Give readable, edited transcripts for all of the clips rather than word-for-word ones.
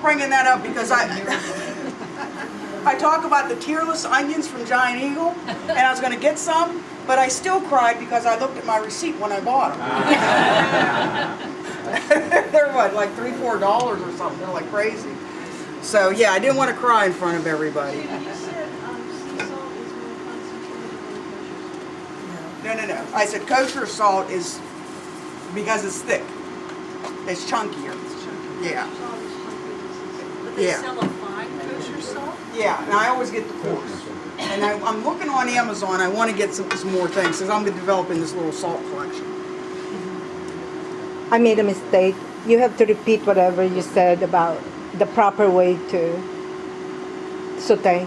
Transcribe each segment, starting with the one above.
bringing that up because I talk about the tearless onions from Giant Eagle, and I was going to get some, but I still cried because I looked at my receipt when I bought them. They're what, like $3, $4 or something. They're like crazy. So yeah, I didn't want to cry in front of everybody. You said sea salt is more concentrated than kosher salt. No. I said kosher salt is because it's thick. It's chunkier. Yeah. But they Yeah. sell a fine kosher salt? Yeah, and I always get the coarse. And I'm looking on Amazon. I want to get some more things because I'm developing this little salt collection. I made a mistake. You have to repeat whatever you said about the proper way to saute.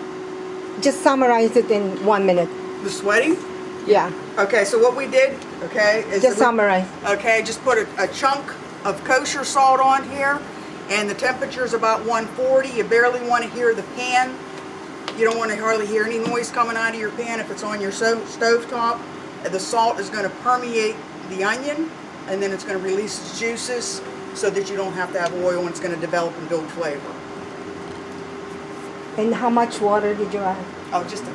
Just summarize it in 1 minute. The sweating? Yeah, Okay, so what we did, okay, is just summarize. okay, just put a chunk of kosher salt on here, and the temperature is about 140. You barely want to hear the pan. You don't want to hardly hear any noise coming out of your pan if it's on your stove top. The salt is going to permeate the onion, and then it's going to release its juices so that you don't have to have oil, and it's going to develop and build flavor. And how much water did you add? Oh, just a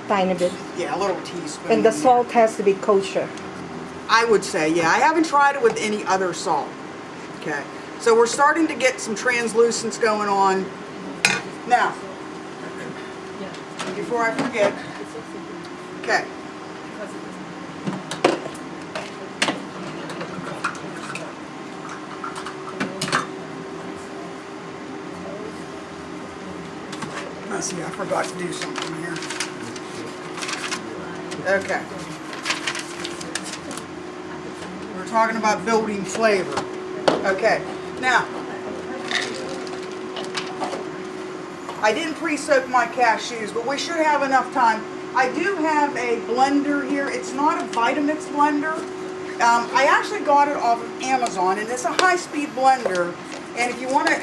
Tiny bit. yeah, a little teaspoon. And the in there. salt has to be kosher. I would say, yeah. I haven't tried it with any other salt. Okay, so we're starting to get some translucence going on. Now, before I forget, okay. Let's see, I forgot to do something here. Okay. We're talking about building flavor. Okay. Now, I didn't pre-soak my cashews, but we should have enough time. I do have a blender here. It's not a Vitamix blender. I actually got it off of Amazon, and it's a high-speed blender. And if you want to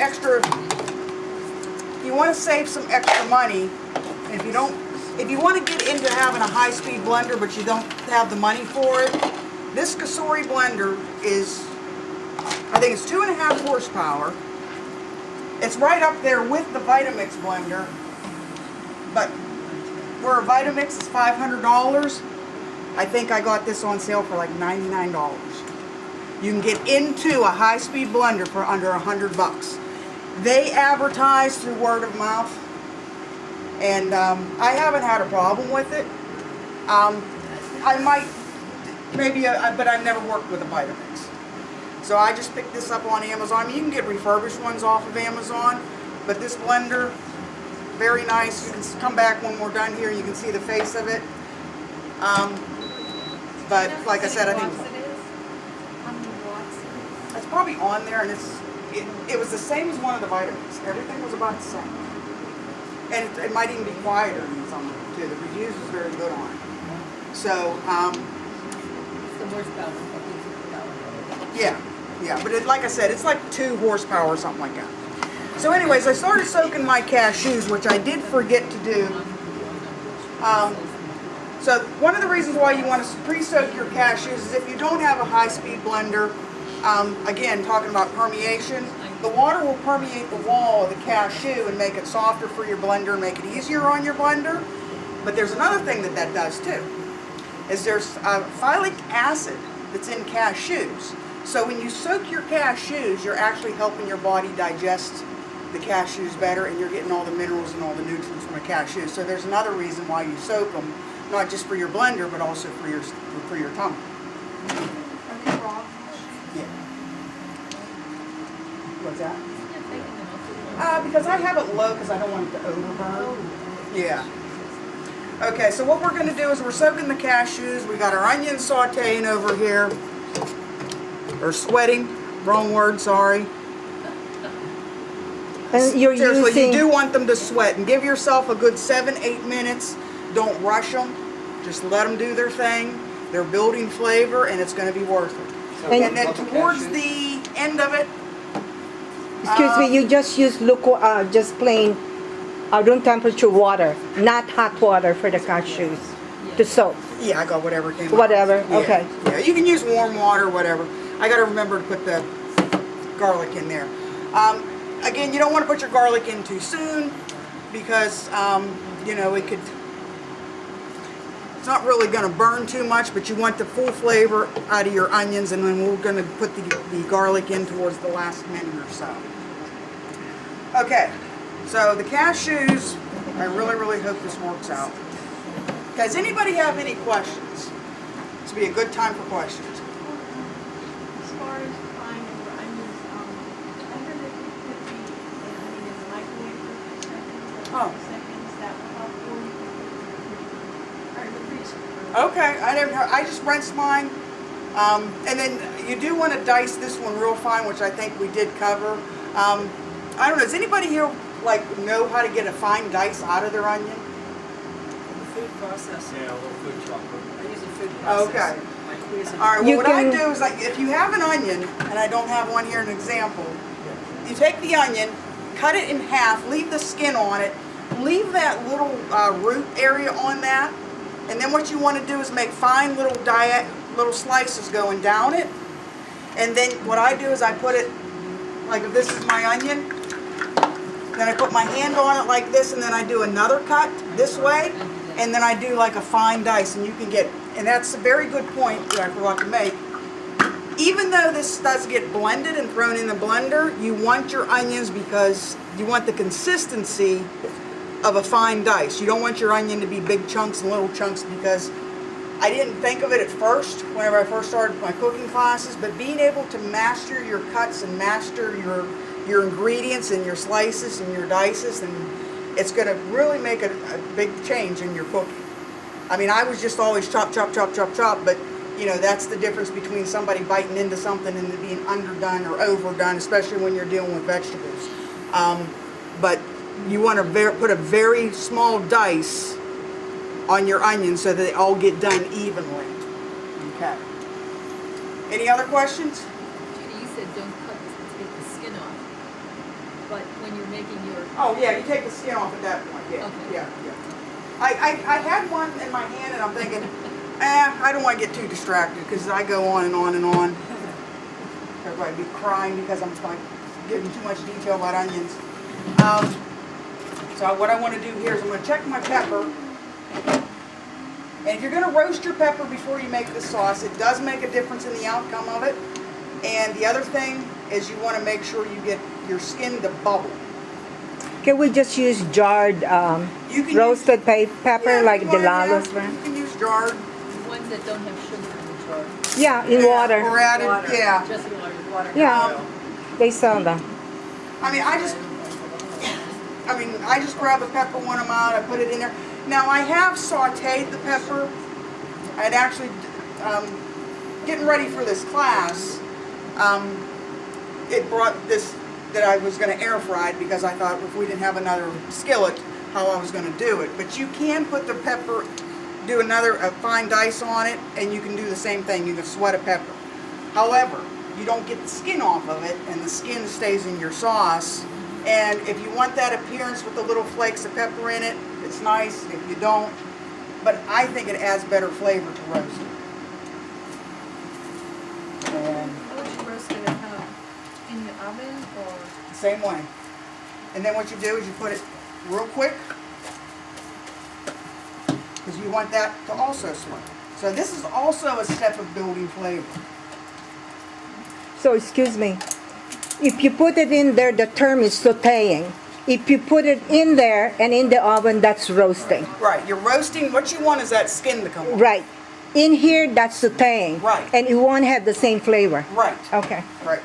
save some extra money, and if you want to get into having a high-speed blender, but you don't have the money for it, this Kasori blender is, I think it's 2.5 horsepower. It's right up there with the Vitamix blender, but where a Vitamix is $500, I think I got this on sale for like $99. You can get into a high-speed blender for under $100. They advertise through word of mouth, and I haven't had a problem with it. I might, but I've never worked with a Vitamix. So I just picked this up on Amazon. I mean, you can get refurbished ones off of Amazon, but this blender, very nice. You can come back when we're done here. You can see the face of it. But like I said, I think it's probably on there, and it was the same as one of the Vitamix. Everything was about the same. And it might even be quieter than some of them too. The reviews was very good on it. So, yeah, but like I said, it's like 2 horsepower or something like that. So anyways, I started soaking my cashews, which I did forget to do. So one of the reasons why you want to pre-soak your cashews is if you don't have a high-speed blender, again, talking about permeation, the water will permeate the wall of the cashew and make it softer for your blender and make it easier on your blender. But there's another thing that does too, is there's phytic acid that's in cashews. So when you soak your cashews, you're actually helping your body digest the cashews better, and you're getting all the minerals and all the nutrients from a cashew. So there's another reason why you soak them, not just for your blender, but also for your tummy. Are they raw? Yeah. What's that? Because I have it low because I don't want it to overburn. Yeah. Okay, so what we're going to do is we're soaking the cashews. We got our onions sauteing over here. Or sweating. Wrong word, sorry. And you're Seriously, using, you do want them to sweat. And give yourself a good 7-8 minutes. Don't rush them. Just let them do their thing. They're building flavor, and it's going to be worth it. And then towards the end of it... excuse me, you just use just plain room temperature water, not hot water for the cashews to soak. Yeah, I got whatever came out. Whatever, Yeah. okay. Yeah, you can use warm water, whatever. I got to remember to put the garlic in there. again, you don't want to put your garlic in too soon because, you know, it's not really going to burn too much, but you want the full flavor out of your onions, and then we're going to put the garlic in towards the last minute or so. Okay, so the cashews, I really, really hope this works out. Does anybody have any questions? This would be a good time for questions. As far as frying your onions, I heard that you put the onion in the microwave for 2 seconds, Oh. 2 seconds, that will help, or you can put it in the freezer. Okay, I just rinsed mine. And then you do want to dice this one real fine, which I think we did cover. I don't know, does anybody here like know how to get a fine dice out of their onion? The food processor. Yeah, a little food chopper. I use a food processor. Okay. I squeeze it. All right, well, You what I can- do is, like, if you have an onion, and I don't have one here, an example, you take the onion, cut it in half, leave the skin on it, leave that little root area on that, and then what you want to do is make fine little slices going down it, and then what I do is I put it, like if this is my onion, then I put my hand on it like this, and then I do another cut this way, and then I do like a fine dice, and you can get, and that's a very good point that I forgot to make. Even though this does get blended and thrown in the blender, you want your onions because you want the consistency of a fine dice. You don't want your onion to be big chunks and little chunks, because I didn't think of it at first whenever I first started my cooking classes, but being able to master your cuts and master your ingredients and your slices and your dices, and it's going to really make a big change in your cooking. I mean, I was just always chop, chop, chop, chop, chop, but you know, that's the difference between somebody biting into something and it being underdone or overdone, especially when you're dealing with vegetables. But you want to put a very small dice on your onions so that they all get done evenly. Okay. Any other questions? Judy, you said don't cut this, take the skin off. But when you're making your... Oh yeah, you take the skin off at that point. Yeah, Okay. yeah. I had one in my hand and I'm thinking, I don't want to get too distracted because I go on and on and on. Everybody be crying because I'm like giving too much detail about onions. So what I want to do here is I'm going to check my pepper. And if you're going to roast your pepper before you make the sauce, it does make a difference in the outcome of it. And the other thing is you want to make sure you get your skin to bubble. Can we just use jarred You can roasted pepper like the Lala's You brand? can use jarred. Ones that don't have sugar in the jar. Yeah, in Or water. added, Water. yeah. Just water. Yeah, they sell them. I mean, I just grab the pepper, one of them out, I put it in there. Now I have sauteed the pepper. I'd actually, getting ready for this class, it brought this that I was going to air fry it because I thought if we didn't have another skillet, how I was going to do it. But you can put the pepper, do a fine dice on it, and you can do the same thing. You can sweat a pepper. However, you don't get the skin off of it, and the skin stays in your sauce. And if you want that appearance with the little flakes of pepper in it, it's nice. If you don't, but I think it adds better flavor to roasting. And How would you roast it? In the oven or? the same way. And then what you do is you put it real quick, because you want that to also sweat. So this is also a step of building flavor. So excuse me, if you put it in there, the term is sautéing. If you put it in there and in the oven, that's roasting. Right, you're roasting, what you want is that skin to come off. Right. In here, that's sautéing. Right. And it won't have the same flavor. Right. Okay. Right.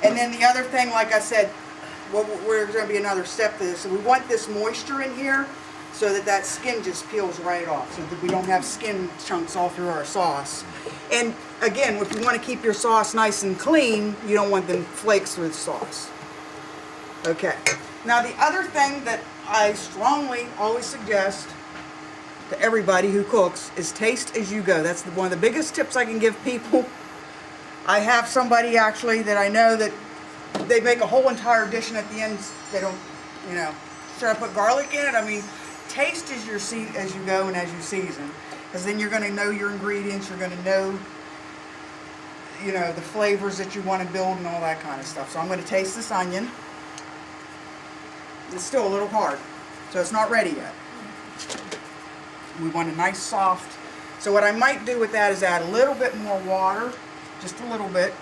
And then the other thing, like I said, we're going to be another step to this. So we want this moisture in here so that that skin just peels right off, so that we don't have skin chunks all through our sauce. And again, if you want to keep your sauce nice and clean, you don't want them flakes through the sauce. Okay. Now the other thing that I strongly always suggest to everybody who cooks is taste as you go. That's one of the biggest tips I can give people. I have somebody actually that I know that they make a whole entire dish and at the end they don't, you know, should I put garlic in it? I mean, taste as you go and as you season, because then you're going to know your ingredients. You're going to know, you know, the flavors that you want to build and all that kind of stuff. So I'm going to taste this onion. It's still a little hard, so it's not ready yet. We want a nice soft. So what I might do with that is add a little bit more water, just a little bit.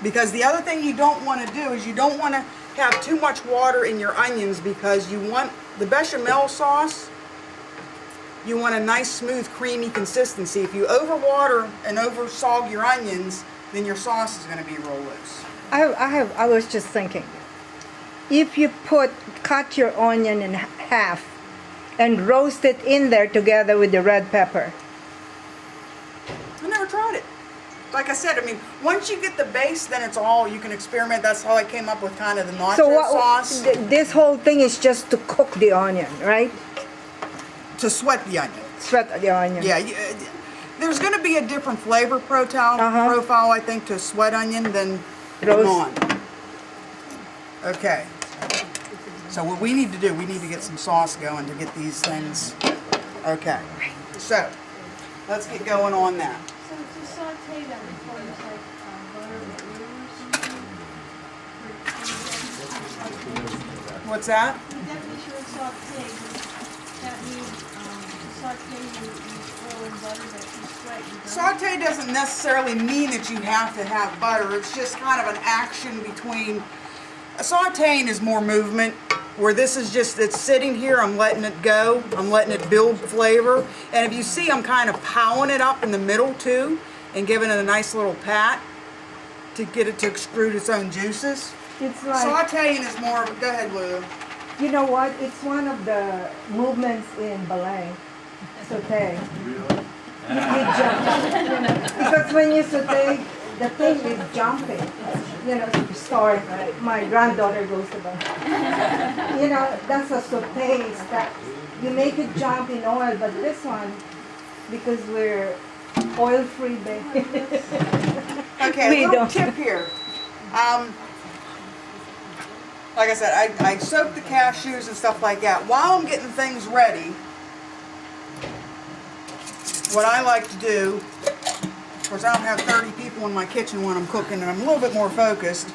Because the other thing you don't want to do is you don't want to have too much water in your onions, because you want the bechamel sauce, you want a nice smooth creamy consistency. If you overwater and oversog your onions, then your sauce is going to be real loose. I was just thinking, if you cut your onion in half and roast it in there together with the red pepper. I never tried it. Like I said, I mean, once you get the base, then it's all, you can experiment. That's how I came up with kind of the nacho sauce. This whole thing is just to cook the onion, right? To sweat the onion. Sweat the onion. Yeah, there's going to be a different flavor profile, I think, to sweat onion than non. Okay. So what we need to do, we need to get some sauce going to get these things. Okay. So let's get going on that. So to saute that before it's like butter or something? What's that? The definition of saute, that means to saute you throw in butter that you sweat. You don't? Saute doesn't necessarily mean that you have to have butter. It's just kind of an action between. Sauteing is more movement, where this is just, it's sitting here, I'm letting it go, I'm letting it build flavor. And if you see, I'm kind of powering it up in the middle too, and giving it a nice little pat to get it to extrude its own juices. It's like, Sauteing is more, go ahead, Lou. you know what? It's one of the movements in ballet. Saute. You jump. Because when you saute, the thing is jumping. You know, start. My granddaughter goes to ballet. You know, that's a saute. It's that you make it jump in oil, but this one, because we're oil-free, baby. Okay, We a little don't. tip here. Like I said, I soak the cashews and stuff like that. While I'm getting things ready, what I like to do, of course I don't have 30 people in my kitchen when I'm cooking, and I'm a little bit more focused.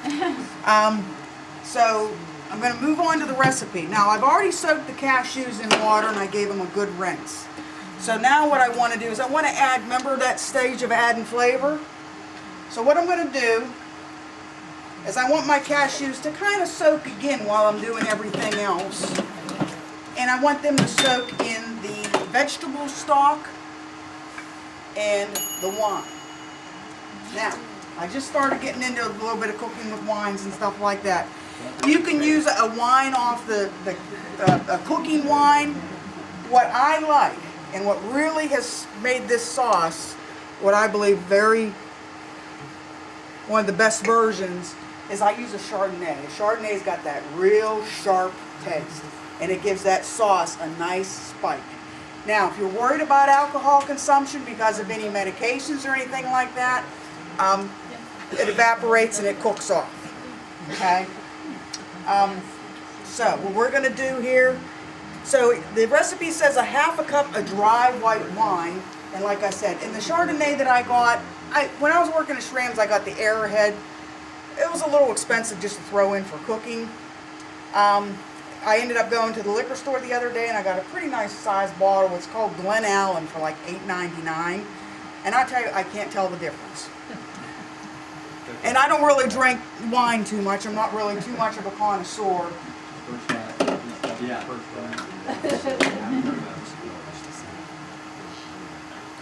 So I'm going to move on to the recipe. Now I've already soaked the cashews in water and I gave them a good rinse. So now what I want to do is I want to add, remember that stage of adding flavor? So what I'm going to do is I want my cashews to kind of soak again while I'm doing everything else. And I want them to soak in the vegetable stock and the wine. Now, I just started getting into a little bit of cooking with wines and stuff like that. You can use a wine off a cooking wine. What I like, and what really has made this sauce, what I believe one of the best versions, is I use a Chardonnay. A Chardonnay's got that real sharp taste, and it gives that sauce a nice spike. Now, if you're worried about alcohol consumption because of any medications or anything like that, it evaporates and it cooks off. Okay? So, what we're going to do here, so the recipe says a half a cup of dry white wine, and like I said, in the Chardonnay that I got, when I was working at Schramm's, I got the Arrowhead. It was a little expensive just to throw in for cooking. I ended up going to the liquor store the other day and I got a pretty nice sized bottle. It's called Glen Allen for like $8.99. And I tell you, I can't tell the difference. And I don't really drink wine too much. I'm not really too much of a connoisseur.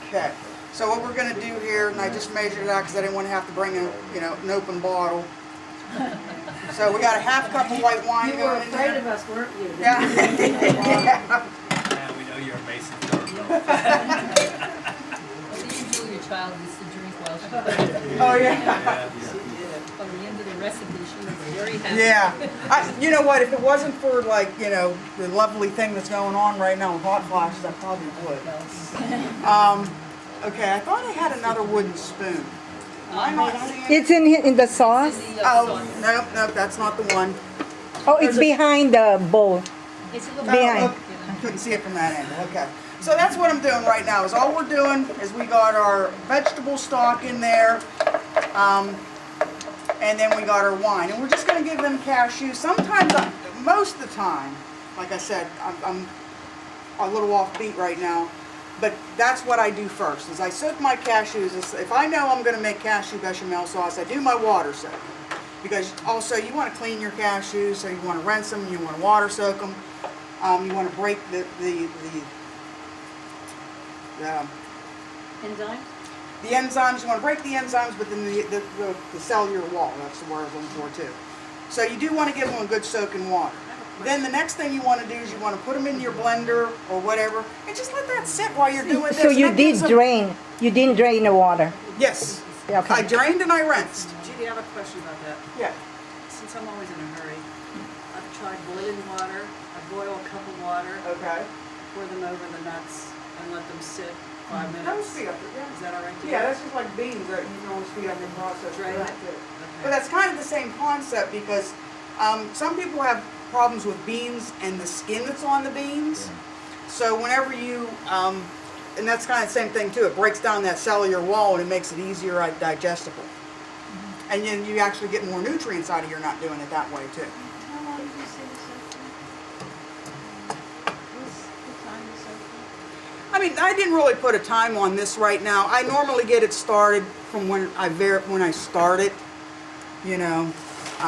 Okay. So what we're going to do here, and I just measured it out because I didn't want to have to bring an open bottle. So we got a half cup of white wine You were going in afraid there. of us, weren't you? Yeah. Yeah, we know you're a Mason jar. Usually your child used to drink while she cooked. Oh yeah. By the end of the recipe, she was very happy. Yeah. You know what? If it wasn't for the lovely thing that's going on right now with hot flashes, I probably would. Okay, I thought I had another wooden spoon. Am I not seeing it? It's in the sauce? Oh, nope, that's not the one. Oh, it's behind the bowl. It's a little Behind. I couldn't see it from that angle. Okay. So that's what I'm doing right now. Is all we're doing is we got our vegetable stock in there. And then we got our wine. And we're just going to give them cashews. Sometimes, most of the time, like I said, I'm a little off beat right now. But that's what I do first, is I soak my cashews. If I know I'm going to make cashew bechamel sauce, I do my water soak. Because also you want to clean your cashews, so you want to rinse them, you want to water soak them. You want to break the Enzyme? the enzymes. You want to break the enzymes, but then the cellular wall. That's the word I was looking for too. So you do want to give them a good soak in water. Then the next thing you want to do is you want to put them in your blender or whatever, and just let that sit while you're doing this. So And you that gives did them- drain. You didn't drain the water. Yes. Okay. I drained and I rinsed. Judy, I have a question about that. Yeah. Since I'm always in a hurry, I've tried boiling water. I boil a cup of water, Okay. pour them over the nuts, and let them sit 5 That would minutes. speed up it, yeah. Is that all right to do? Yeah, that's just like beans that you can always speed up the process. for Drain that, it? too. Okay. But that's kind of the same concept because some people have problems with beans and the skin that's on the beans. So whenever you, and that's kind of the same thing too, it breaks down that cellular wall and it makes it easier digestible. And then you actually get more nutrients out of your not doing it that way too. How long did you say the soak for? What's the time to soak for? I mean, I didn't really put a time on this right now. I normally get it started from when I start it, you know.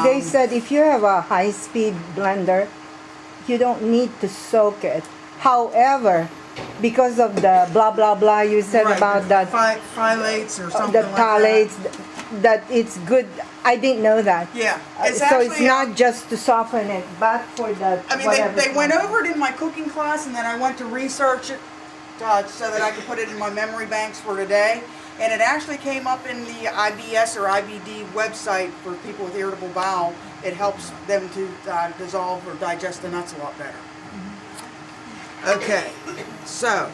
They said if you have a high-speed blender, you don't need to soak it. However, because of the blah blah blah you said Right, about that, phthalates or something the like phthalates, that it's good. I didn't know that. Yeah, it's So actually, it's not just to soften it, but for the I mean, whatever. they went over it in my cooking class, and then I went to research it so that I could put it in my memory banks for today. And it actually came up in the IBS or IBD website for people with irritable bowel. It helps them to dissolve or digest the nuts a lot better. Okay, so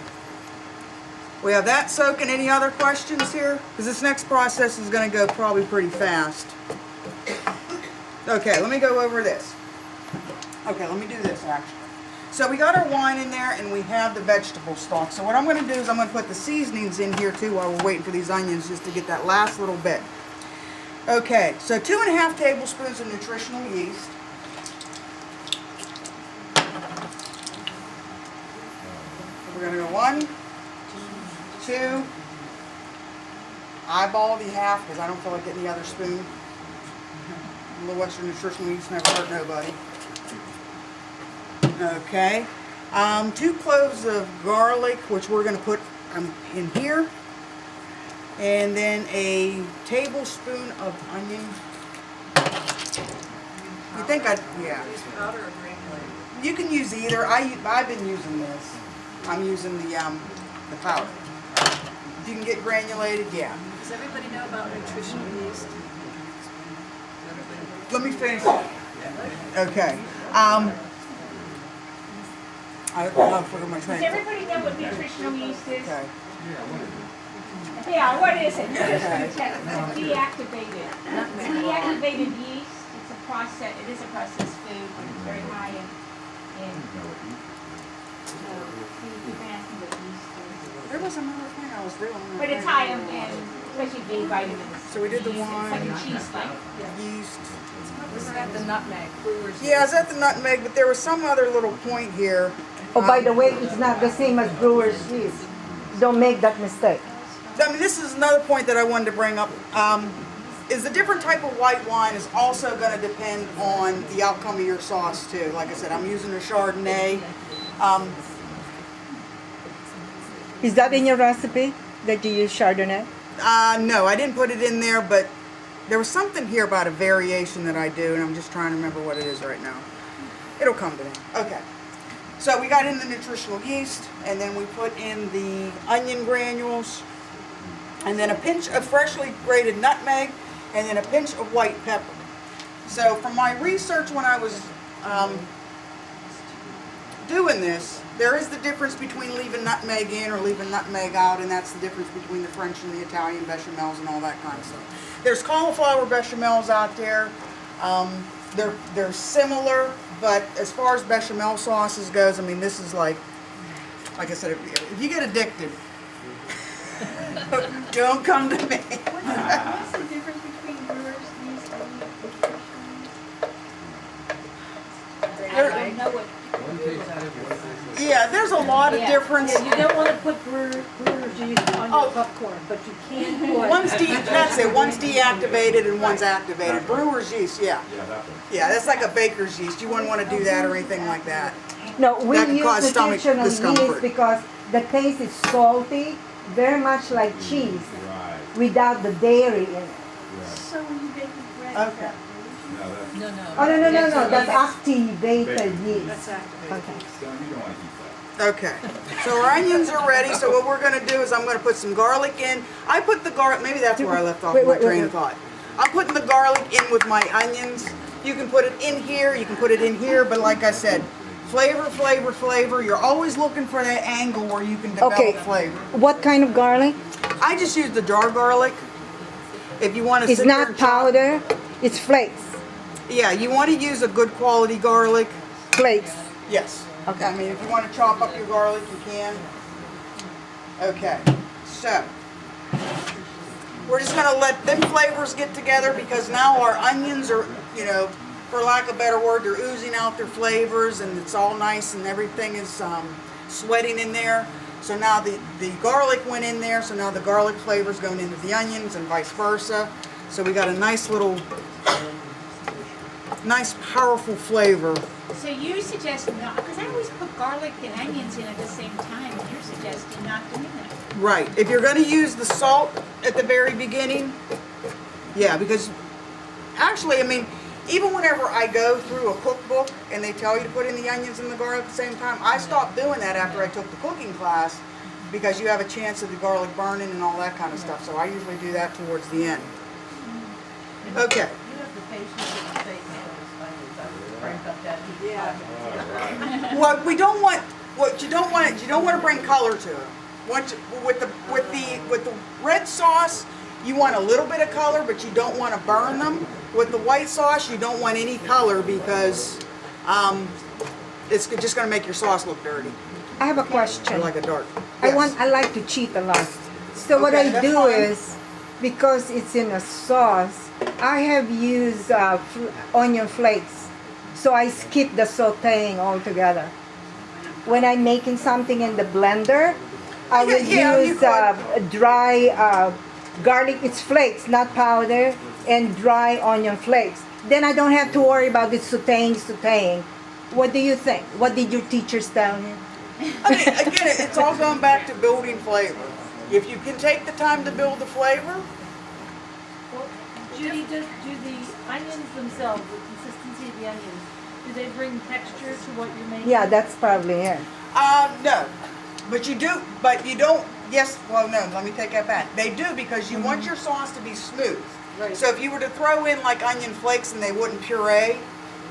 we have that soaking. Any other questions here? Because this next process is going to go probably pretty fast. Okay, let me go over this. Okay, let me do this actually. So we got our wine in there and we have the vegetable stock. So what I'm going to do is I'm going to put the seasonings in here too while we're waiting for these onions just to get that last little bit. Okay, so 2½ tablespoons of nutritional yeast. We're going to go 1, 2, eyeball the half because I don't feel like getting the other spoon. A little extra nutritional yeast never hurt nobody. Okay, 2 cloves of garlic, which we're going to put in here, and then a tablespoon of onion. You think yeah. Use powder or granulated? You can use either. I've been using this. I'm using the powder. If you can get granulated, yeah. Does everybody know about nutritional yeast? Let me finish. Okay. I forgot my train. Does everybody know what nutritional yeast is? Okay. Yeah, what is it? It's deactivated. Deactivated yeast. It's a process. It is a processed food, but it's very high in. You can ask me what yeast is. There was another thing I was doing. But it's high in especially B vitamins. So we did the Yeast, it's like wine. a cheese like. Yeast. Was that the nutmeg? Brewer's Yeah, it's at the nutmeg, but there was some other little point here. Oh, by the way, it's not the same as brewer's yeast. Don't make that mistake. I mean, this is another point that I wanted to bring up. Is the different type of white wine is also going to depend on the outcome of your sauce too. Like I said, I'm using a Chardonnay. Is that in your recipe that you use Chardonnay? No, I didn't put it in there, but there was something here about a variation that I do, and I'm just trying to remember what it is right now. It'll come to me. Okay. So we got in the nutritional yeast, and then we put in the onion granules, and then a pinch of freshly grated nutmeg, and then a pinch of white pepper. So from my research when I was doing this, there is the difference between leaving nutmeg in or leaving nutmeg out, and that's the difference between the French and the Italian bechamels and all that kind of stuff. There's cauliflower bechamels out there. They're similar, but as far as bechamel sauces goes, I mean, this is like I said, if you get addicted, don't come to me. What's the difference between brewer's yeast and I don't know what. Yeah, there's a lot of Yeah. difference. You don't wanna put brewer's yeast on your popcorn, but you can put. One's deactivated and one's activated. Brewer's yeast, yeah. Yeah, that's like a baker's yeast. You wouldn't want to do that or anything like that. No, we That can use cause stomach nutritional discomfort. yeast because the taste is salty, very much like cheese, without the dairy in it. So when you bake bread, Okay. is that No, no. Oh, no, that's Yes. activated yeast. That's activated. Okay. Okay, so our onions are ready. So what we're gonna do is I'm gonna put some garlic in. I put the garlic, maybe that's where I left off my train of thought. I'm putting the garlic in with my onions. You can put it in here, you can put it in here, but like I said, flavor, flavor, flavor. You're always looking for that angle where you can develop Okay. flavor. What kind of garlic? I just use the jar garlic. If you want to It's not powder, it's flakes. Yeah, you want to use a good quality garlic. Flakes. Yes. Okay. I mean, if you want to chop up your garlic, you can. Okay, so we're just going to let them flavors get together because now our onions are, you know, for lack of a better word, they're oozing out their flavors and it's all nice and everything is sweating in there. So now the garlic went in there, so now the garlic flavor's going into the onions and vice versa. So we got a nice little, nice powerful flavor. So you suggest not, because I always put garlic and onions in at the same time, and you're suggesting not doing that. Right. If you're going to use the salt at the very beginning, yeah, because actually, I mean, even whenever I go through a cookbook and they tell you to put in the onions and the garlic at the same time, I stopped doing that after I took the cooking class because you have a chance of the garlic burning and all that kind of stuff. So I usually do that towards the end. Okay. You have the patience of the steak and those onions. I would crank up that heat. Yeah. What we don't want, what you don't want to bring color to it. With the red sauce, you want a little bit of color, but you don't want to burn them. With the white sauce, you don't want any color because it's just going to make your sauce look dirty, I have a or question. like a dark. Yes. I like to cheat a lot. So what Okay, I that's do fine. is, because it's in a sauce, I have used onion flakes. So I skip the sauteing altogether. When I'm making something in the blender, I would Yeah, you use dry garlic, it's flakes, not powder, and dry onion flakes. Then I don't have to worry about the sauteing. What do you think? What did your teachers tell you? I mean, again, it's all going back to building flavor. If you can take the time to build the flavor, Well, Judy, do the onions themselves, the consistency of the onions, do they bring texture to what you're making? Yeah, that's probably it. no. But you don't, yes, well, no, let me take that back. They do because you want your sauce to be smooth. Right. So if you were to throw in like onion flakes and they wouldn't puree,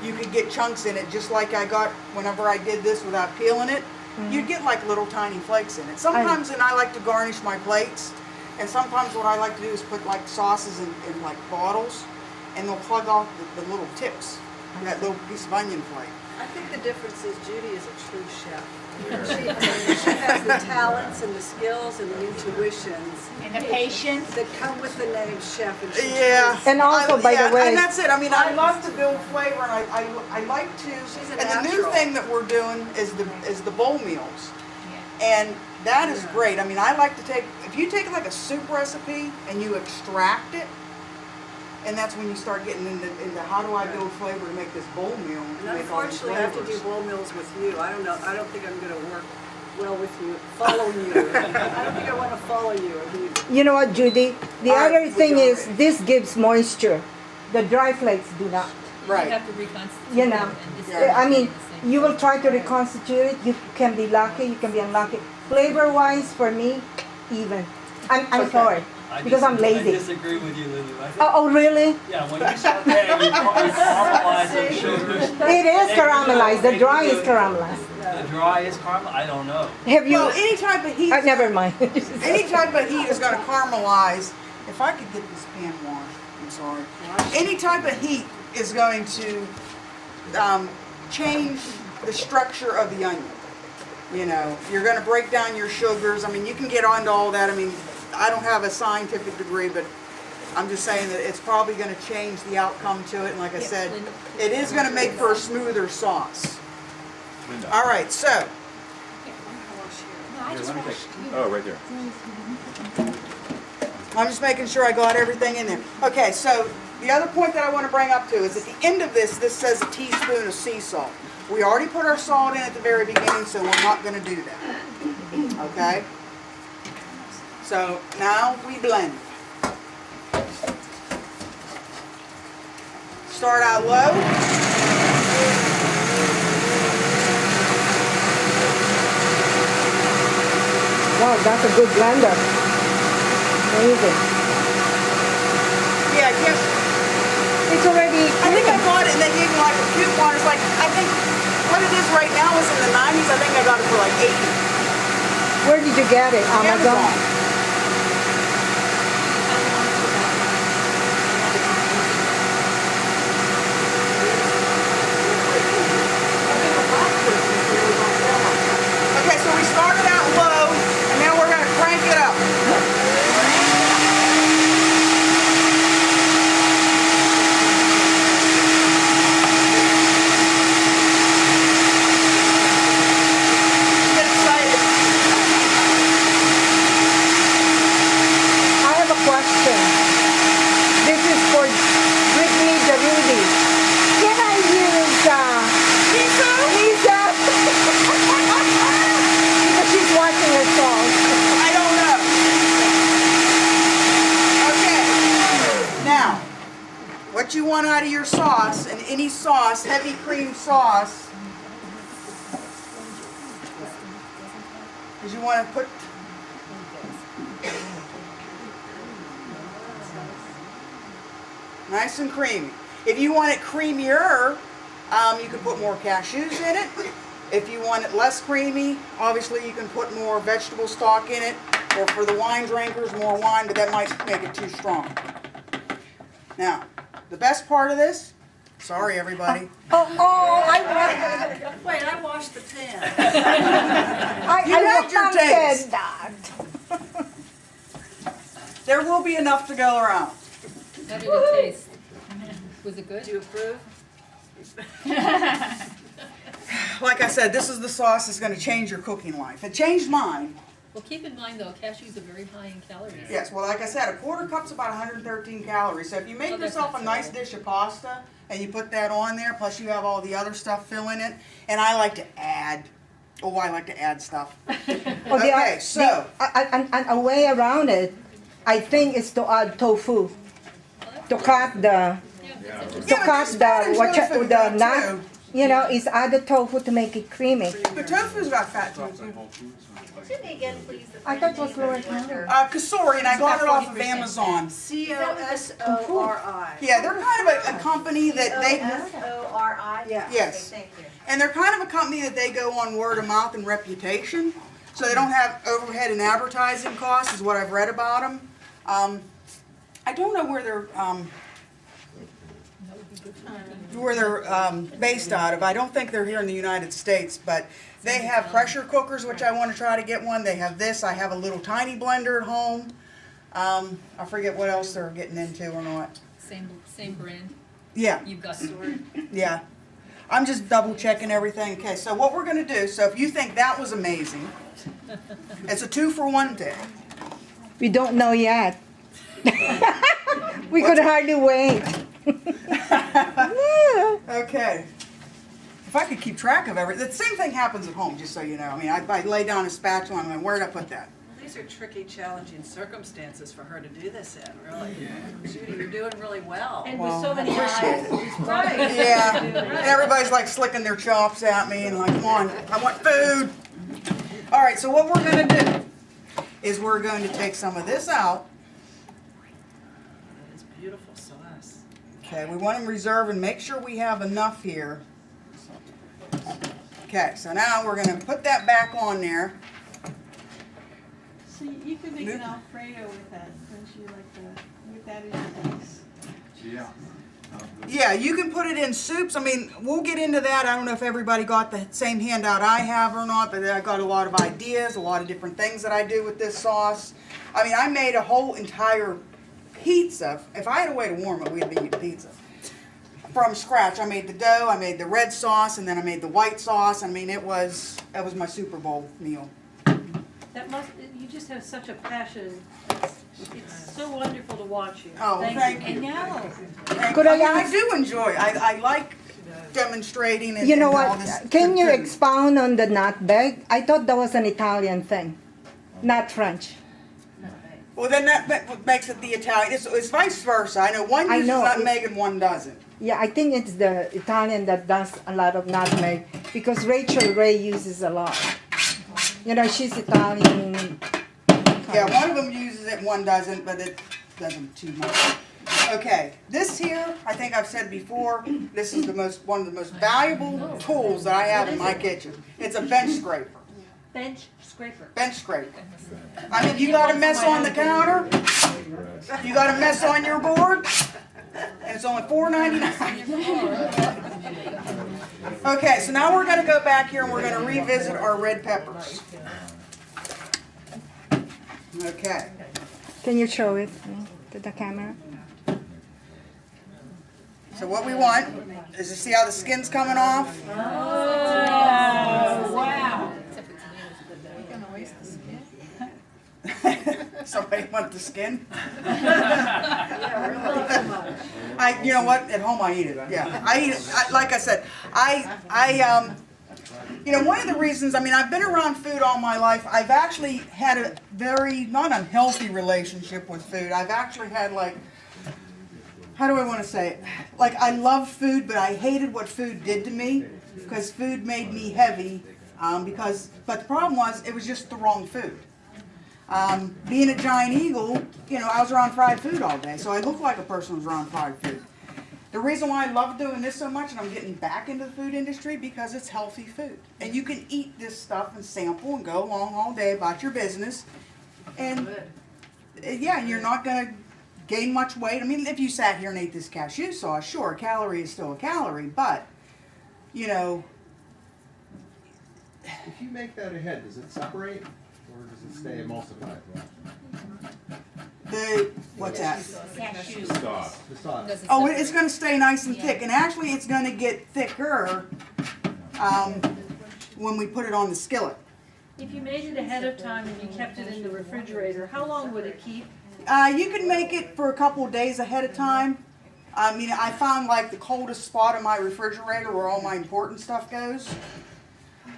you could get chunks in it just like I got whenever I did this without peeling it. You'd get like little tiny flakes in it. Sometimes, and I like to garnish my plates, and sometimes what I like to do is put like sauces in like bottles, and they'll plug off the little tips, that little piece of onion flake. I think the difference is Judy is a true chef. She has the talents and the skills and the intuitions And the patience. that come with the name chef. And she Yeah. just- And also, by the way- and that's it. I mean, I love to build flavor, and I like to. She's a And the new natural. thing that we're doing is the bowl meals, and that is great. I mean, I like to take, if you take like a soup recipe and you extract it, and that's when you start getting into how do I build flavor to make this bowl meal. And to make all these unfortunately, I have to do flavors. bowl meals with you. I don't know. I don't think I'm going to work well with you, follow you. I don't think I want to follow you. You know what, Judy? The All right, other we thing got is it. this gives moisture. The dry flakes do not. Right. You have to reconstitute. You know, and distribute Yeah. I mean, it at the same you will time. try to reconstitute it. You can be lucky, you can be unlucky. Flavor-wise, for me, even. I'm Okay. sorry, because I'm I lazy. disagree with you, Lily. I think, Oh, really? yeah, when you saute, you caramelize the sugars. It is caramelized. The dry is caramelized. The dry is caramel. I don't know. Have you? Well, any type of heat. Never mind. Any type of heat is going to caramelize. If I could get this pan washed, I'm sorry. Any type of heat is going to change the structure of the onion. You know, you're going to break down your sugars. I mean, you can get onto all that. I mean, I don't have a scientific degree, but I'm just saying that it's probably going to change the outcome to it. And like I said, Linda. it is going to make for a smoother sauce. All right, so No, I just Let me washed. take, oh, right there. I'm just making sure I got everything in there. Okay, so the other point that I want to bring up too is at the end of this says a teaspoon of sea salt. We already put our salt in at the very beginning, so we're not going to do that. Okay? So now we blend. Start out low. Wow, that's a good blender. Amazing. Yeah, yes. It's already. I think I bought it and they gave me like a coupon. It's like, I think what it is right now is in the 90s. I think I got it for like 80. Where did you get it? Amazon. Okay, so we started out low, and now we're going to crank it up. Get excited. I have a question. This is for Brittany Darudi. Can I use Lisa? Because she's watching her songs. I don't know. Okay. Now, what you want out of your sauce, and any sauce, heavy cream sauce, is you want to put nice and creamy. If you want it creamier, you can put more cashews in it. If you want it less creamy, obviously you can put more vegetable stock in it. Or for the wine drinkers, more wine, but that might make it too strong. Now, the best part of this, sorry everybody, Wait, I washed the pan. You had your taste. that. There will be enough to go around. How did it taste? Was it good? Do you approve? Like I said, this is the sauce that's going to change your cooking life. It changed mine. Well, keep in mind though, cashews are very high in calories. Yes, well, like I said, a quarter cup's about 113 calories. So if you make Oh, that's yourself not a so nice bad. dish of pasta and you put that on there, plus you have all the other stuff filling it, and I like to add. Oh, I like to add stuff. Okay, so And a way around it, I think, is to add tofu. To cut the, Yeah, that's interesting. Yeah, but there's fat in tofu, though, nut. too. You know, is add the tofu to make it creamy. the tofu's got fat to it too. Say me again, please. I thought it was lower counter. Kasori, and I got it off of Amazon. C-O-S-O-R-I. Yeah, they're kind of a company that they, S-O-R-I? Yeah. yes. Thank you. And they're kind of a company that they go on word of mouth and reputation. So they don't have overhead and advertising costs, is what I've read about them. I don't know where they're based out of. I don't think they're here in the United States, but they have pressure cookers, which I want to try to get one. They have this. I have a little tiny blender at home. I forget what else they're getting into or not. Same brand Yeah. you've got stored. Yeah. I'm just double checking everything. Okay, so what we're going to do, so if you think that was amazing, it's a 2-for-1 day. We don't know yet. We could hardly wait. Okay. If I could keep track of everything. The same thing happens at home, just so you know. I mean, I lay down a spatula and I'm like, where did I put that? These are tricky, challenging circumstances for her to do this in, really. Judy, you're doing really well. And Well, with so many appreciate eyes. Right. Yeah. And everybody's like slicking their chops at me and like, come on, I want food. All right, so what we're going to do is we're going to take some of this out. That is beautiful sauce. Okay, we want to reserve and make sure we have enough here. Okay, so now we're going to put that back on there. So you could make an Alfredo with that, don't you, like with that in your base? Yeah. Yeah, you can put it in soups. I mean, we'll get into that. I don't know if everybody got the same handout I have or not, but I got a lot of ideas, a lot of different things that I do with this sauce. I mean, I made a whole entire pizza. If I had a way to warm it, we'd be eating pizza. From scratch. I made the dough, I made the red sauce, and then I made the white sauce. I mean, that was my Super Bowl meal. You just have such a passion. It's so wonderful to watch you. Oh, thank you. I know. Could I I ask- do enjoy. I like demonstrating and You know and all what? this. Can you food. expound on the nutmeg? I thought that was an Italian thing, not French. Well, then that makes it the Italian. It's vice versa. I know one I uses know, nutmeg and one doesn't. Yeah, I think it's the Italian that does a lot of nutmeg because Rachel Ray uses a lot. You know, she's Italian. Yeah, one of them uses it, one doesn't, but it doesn't too much. Okay, this here, I think I've said before, this is one of the most valuable tools that I have in my kitchen. It's a bench scraper. Bench scraper. Bench scraper. I mean, you got a mess on the counter, you got a mess on your board, and it's only $4.99. Okay, so now we're going to go back here and we're going to revisit our red peppers. Okay. Can you show it to the camera? So what we want is to see how the skin's coming off. Oh, wow. Somebody want the skin? Yeah, really, too much. You know what? At home I eat it. Yeah, I eat it. Like I said, you know, one of the reasons, I mean, I've been around food all my life. I've actually had a very, not unhealthy relationship with food. I've actually had like, how do I want to say it? Like, I love food, but I hated what food did to me because food made me heavy. But the problem was, it was just the wrong food. Being a giant eagle, you know, I was around fried food all day, so I look like a person who's around fried food. The reason why I love doing this so much, and I'm getting back into the food industry, because it's healthy food. And you can eat this stuff and sample and go along all day about your business. And yeah, and you're not going to gain much weight. I mean, if you sat here and ate this cashew sauce, sure, a calorie is still a calorie, but, you know. If you make that ahead, does it separate or does it stay emulsified? What's that? Cashew. The sauce. Oh, it's going to stay nice and thick, and actually it's going to get thicker when we put it on the skillet. If you made it ahead of time and you kept it in the refrigerator, how long would it keep? You can make it for a couple of days ahead of time. I mean, I found like the coldest spot in my refrigerator where all my important stuff goes.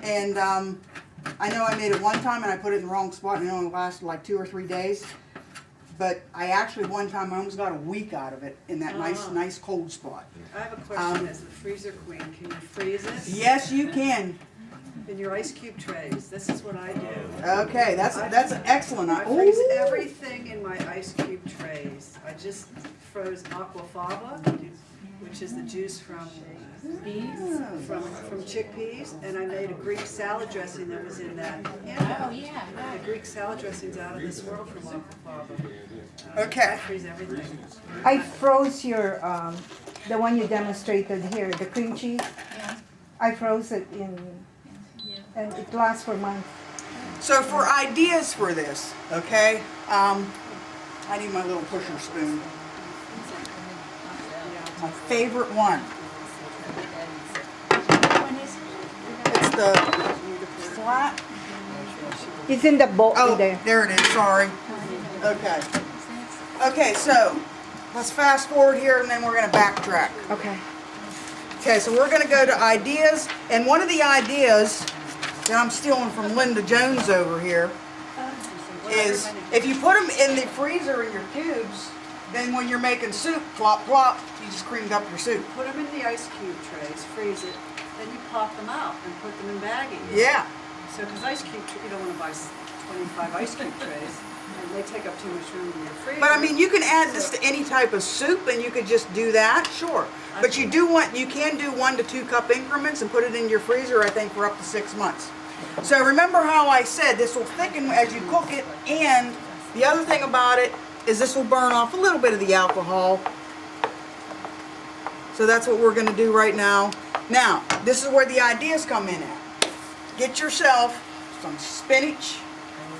And I know I made it one time and I put it in the wrong spot and it only lasted like 2 or 3 days. But I actually, one time, I almost got a week out of it in that nice cold spot. I have a question as the freezer queen. Can you freeze it? Yes, you can. In your ice cube trays. This is what I do. Okay, that's an excellent. I freeze everything in my ice cube trays. I just froze aquafaba, which is the juice from chickpeas, and I made a Greek salad dressing that was in that. Oh, yeah. The Greek salad dressing's out of this world from aquafaba. Okay. I freeze everything. I froze your, the one you demonstrated here, the cream cheese. Yeah. I froze it and it lasts for months. So for ideas for this, okay, I need my little pusher spoon. My favorite one. When is it? It's the flat. It's in the bowl Oh, there. there it is. Sorry. Okay. Okay, so let's fast forward here and then we're going to backtrack. Okay. Okay, so we're going to go to ideas, and one of the ideas that I'm stealing from Linda Jones over here is if you put them in the freezer in your cubes, then when you're making soup, plop, plop, you just creamed up your soup. Put them in the ice cube trays, freeze it, then you pop them out and put them in baggies. Yeah. So, because ice cube, you don't want to buy 25 ice cube trays, and they take up too much room in your freezer. But I mean, you can add this to any type of soup, and you could just do that, sure. But you can do 1 to 2 cup increments and put it in your freezer, I think, for up to 6 months. So remember how I said this will thicken as you cook it, and the other thing about it is this will burn off a little bit of the alcohol. So that's what we're going to do right now. Now, this is where the ideas come in at. Get yourself some spinach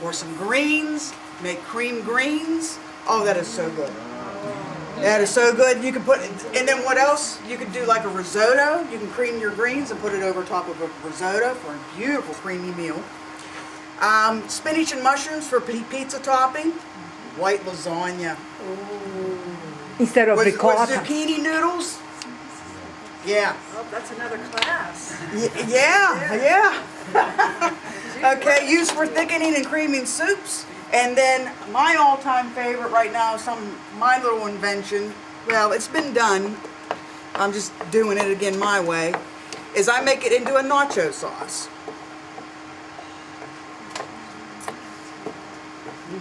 or some greens. Make cream greens. Oh, that is so good. That is so good. You can put, and then what else? You could do like a risotto. You can cream your greens and put it over top of a risotto for a beautiful creamy meal. Spinach and mushrooms for pizza topping. White lasagna. Instead of With ricotta. zucchini noodles. Yeah. Oh, that's another class. Yeah. Okay, used for thickening and creaming soups. And then my all-time favorite right now, my little invention, well, it's been done, I'm just doing it again my way, is I make it into a nacho sauce.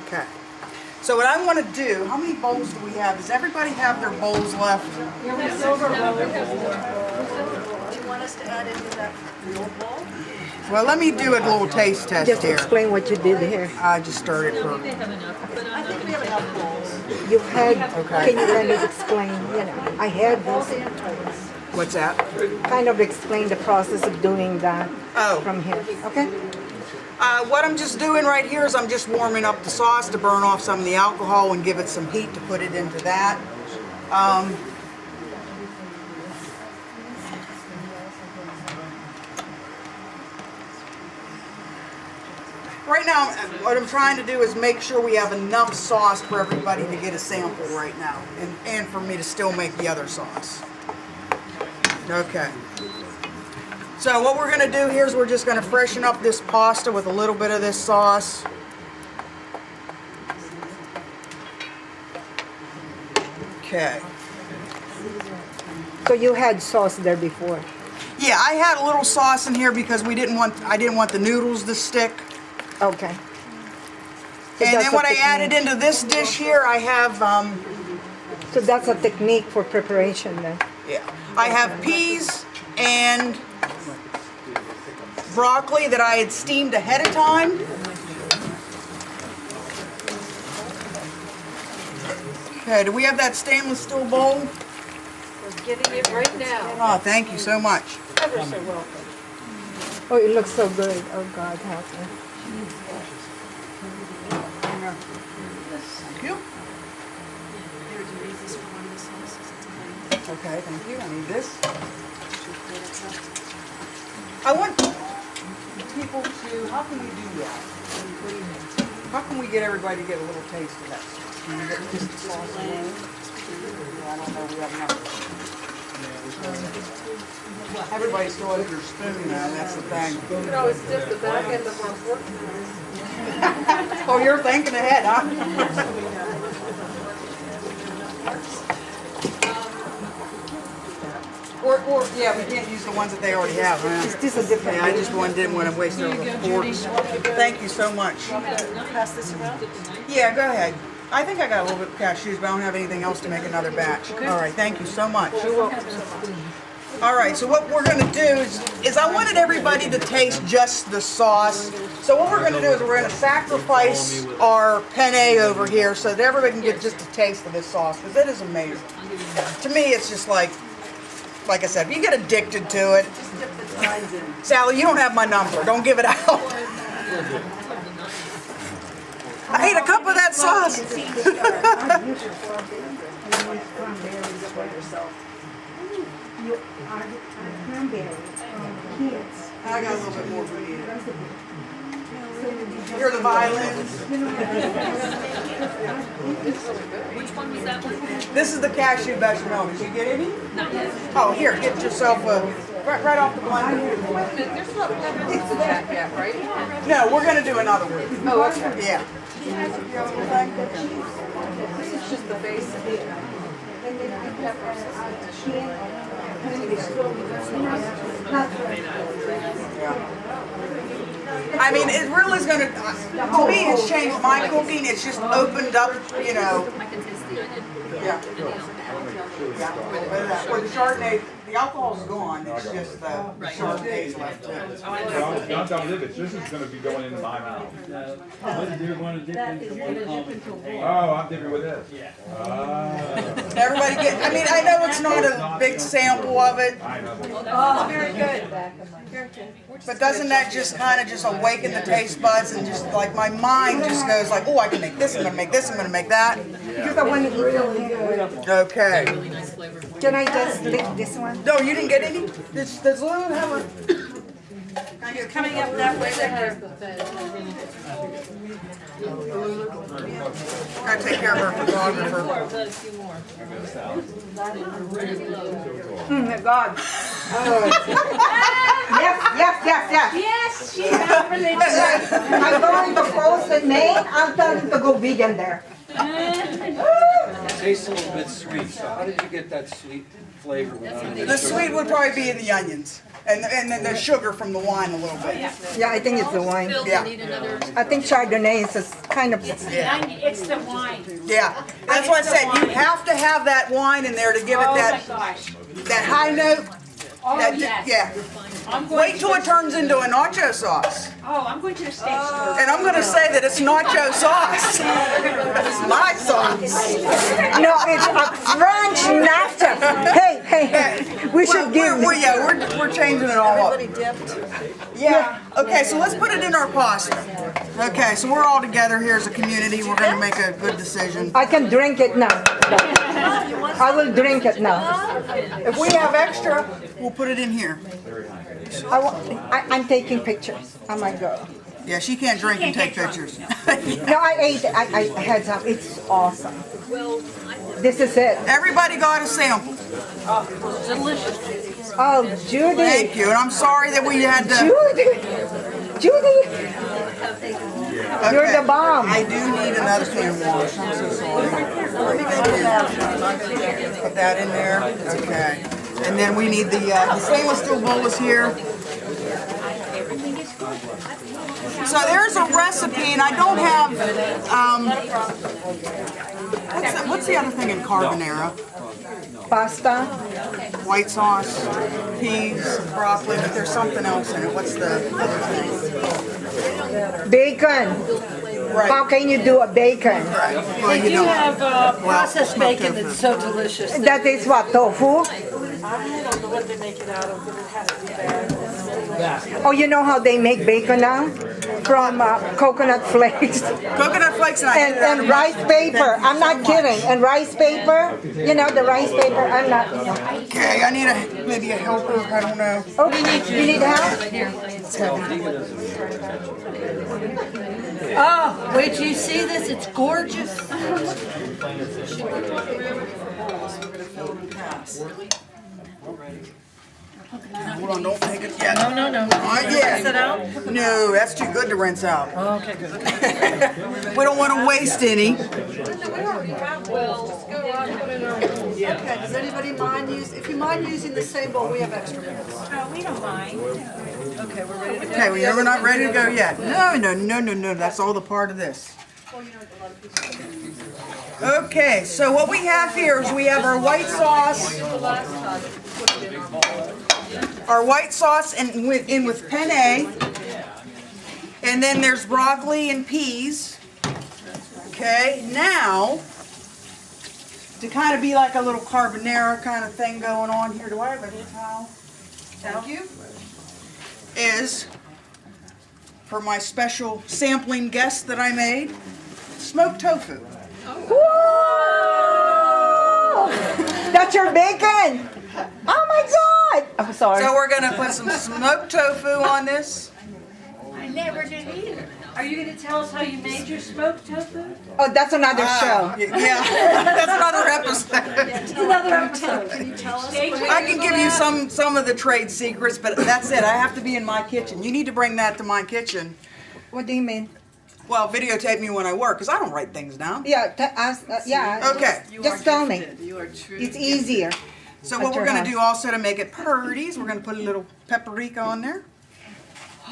Okay. So what I want to do, how many bowls do we have? Does everybody have their bowls left? Do you want us to add into that old bowl? Well, let me do a little taste test Just here. explain what you did here. I just stirred it for... I think we have enough bowls. You had, Okay. can you kind of explain, I had this, What's that? kind of explain the process of doing that Oh. from here, okay? What I'm just doing right here is I'm just warming up the sauce to burn off some of the alcohol and give it some heat to put it into that. Right now, what I'm trying to do is make sure we have enough sauce for everybody to get a sample right now, and for me to still make the other sauce. Okay. So what we're going to do here is we're just going to freshen up this pasta with a little bit of this sauce. Okay. So you had sauce there before. Yeah, I had a little sauce in here because I didn't want the noodles to stick. Okay. So And that's then a what I added technique. into this dish here, I have So that's a technique for preparation then. I have peas and broccoli that I had steamed ahead of time. Okay, do we have that stainless steel bowl? We're getting it right now. Oh, thank you so much. Ever so welcome. Oh, it looks so good. Oh, God, help me. Thank you. Here, do you need this for one of the sauces? It's plain. Okay, thank you. I need this. I want people to, how can we do that? How can we get everybody to get a little taste of that? Can you get just the sauce alone? I don't know, we have enough. Everybody still has their spoon now, that's the thing. You can always dip the back end of our fork. Oh, you're thinking ahead, huh? Or, yeah, we can't use the ones that they already have, huh? Is this a different? Yeah, I just didn't want to waste their forks. Thank you so much. Pass this around. Yeah, go ahead. I think I got a little bit of cashews, but I don't have anything else to make another batch. All right, thank you so much. All right, so what we're going to do is I wanted everybody to taste just the sauce. So what we're going to do is we're going to sacrifice our penne over here so that everybody can get just a taste of this sauce, because it is amazing. To me, it's just like I said, you get addicted to it. Sally, you don't have my number. Don't give it out. I ate a cup of that sauce. I got a little bit more for you. Hear the violins? Which one was that one? This is the cashew bechamel. Did you get any? Not yet. Oh, here, get yourself a, right off the blender. There's not pepper in that yet, right? No, we're going to do another one. Oh, okay. Yeah. This is just the base. I mean, it really is going to me, it's changed my cooking. It's just opened up, you know. I can taste the onion. Yeah. Yeah. Or the Chardonnay, The alcohol's gone, it's just the Chardonnay's left too. Don't leave it. This is going to be going into my mouth. You're gonna dip into one common. Oh, I'm dipping with this. Yeah. Everybody get, I mean, I know it's not a big sample of it, I know. Oh, very good. but doesn't that just kind of just awaken the taste buds and just like my mind just goes like, oh, I can make this, I'm gonna make this, I'm gonna make that. Because I want to eat really good. Okay. Really nice flavor. Can I just lick this one? No, you didn't get any? Does Lillian have a? Now you're coming up that way, Victor. Gotta take care of our photographer. A few more. Oh my God. Yes. Yes, she's not religious. I'm going to post in Maine. I'm telling to go vegan there. Tastes a little bit sweet, so how did you get that sweet flavor without any The sugar? sweet would probably be in the onions and then the sugar from the wine a little bit. Yeah, I think it's the wine. Phil, Yeah. you need another. I think Chardonnay is just kind of. It's the onion, it's the wine. Yeah, that's what I said. You have to have that wine in there to give it Oh my that gosh. that high note. Oh, That yes. yeah. I'm going Wait to till it turns into a nacho sauce, Oh, I'm going to the steak store. and I'm gonna say that it's nacho sauce. It's my sauce. No, it's a French nacho. Hey, we should give. We're changing it all up. Everybody dipped. Yeah. Okay, so let's put it in our pasta. Okay, so we're all together here as a community. We're gonna make a good decision. I can drink it now. I will drink it now. If we have extra, we'll put it in here. I'm taking pictures. Oh my God. Yeah, she can't drink and take pictures. No, I ate it. I had some. It's awesome. This is it. Everybody got a sample. Oh, Judy. Thank you, and I'm sorry that we had to. Judy. You're Okay. the bomb. I do need another hand wash. I'm so sorry. Put that in there. Okay. And then we need the stainless steel bowl is here. So there's a recipe, and I don't have. What's the other thing in carbonara? Pasta. White sauce, peas, broccoli, but there's something else in it. What's the other thing? Bacon. Right. How can you do a bacon? Well, you know. Processed bacon that's so delicious. That is what, tofu? I don't know what they make it out of, but it has to be bad. Oh, you know how they make bacon now? From coconut flakes Coconut flakes and rice paper. I'm not kidding. And rice paper, you know the rice paper. I'm not. Okay, I need maybe a helper. I don't know. Oh, you need help? Oh, wait till you see this, it's gorgeous. Hold on, don't take it yet. No. Not yet. Rinse it out? No, that's too good to rinse out. Okay, good. We don't want to waste any. Okay, does anybody mind if you mind using the same bowl, we have extra minutes. Oh, we don't mind. Okay, we're ready to go. Okay, we're not ready to go yet. No. That's all the part of this. Okay, so what we have here is we have our white sauce. Our white sauce in with penne. And then there's broccoli and peas. Okay, now, to kind of be like a little carbonara kind of thing going on here. Do I have a towel? Thank you. Is, for my special sampling guest that I made, smoked tofu. Whoa! That's your bacon! Oh my God! I'm sorry. So we're gonna put some smoked tofu on this. I never did either. Are you gonna tell us how you made your smoked tofu? Oh, that's another show. Yeah, that's another episode. It's another episode. Can you tell us? I can give you some of the trade secrets, but that's it. I have to be in my kitchen. You need to bring that to my kitchen. What do you mean? Well, videotape me when I work, because I don't write things down. Yeah, yeah. Okay. Just tell me. You are true. It's easier. So what we're gonna do also to make it pretty is we're gonna put a little paprika on there.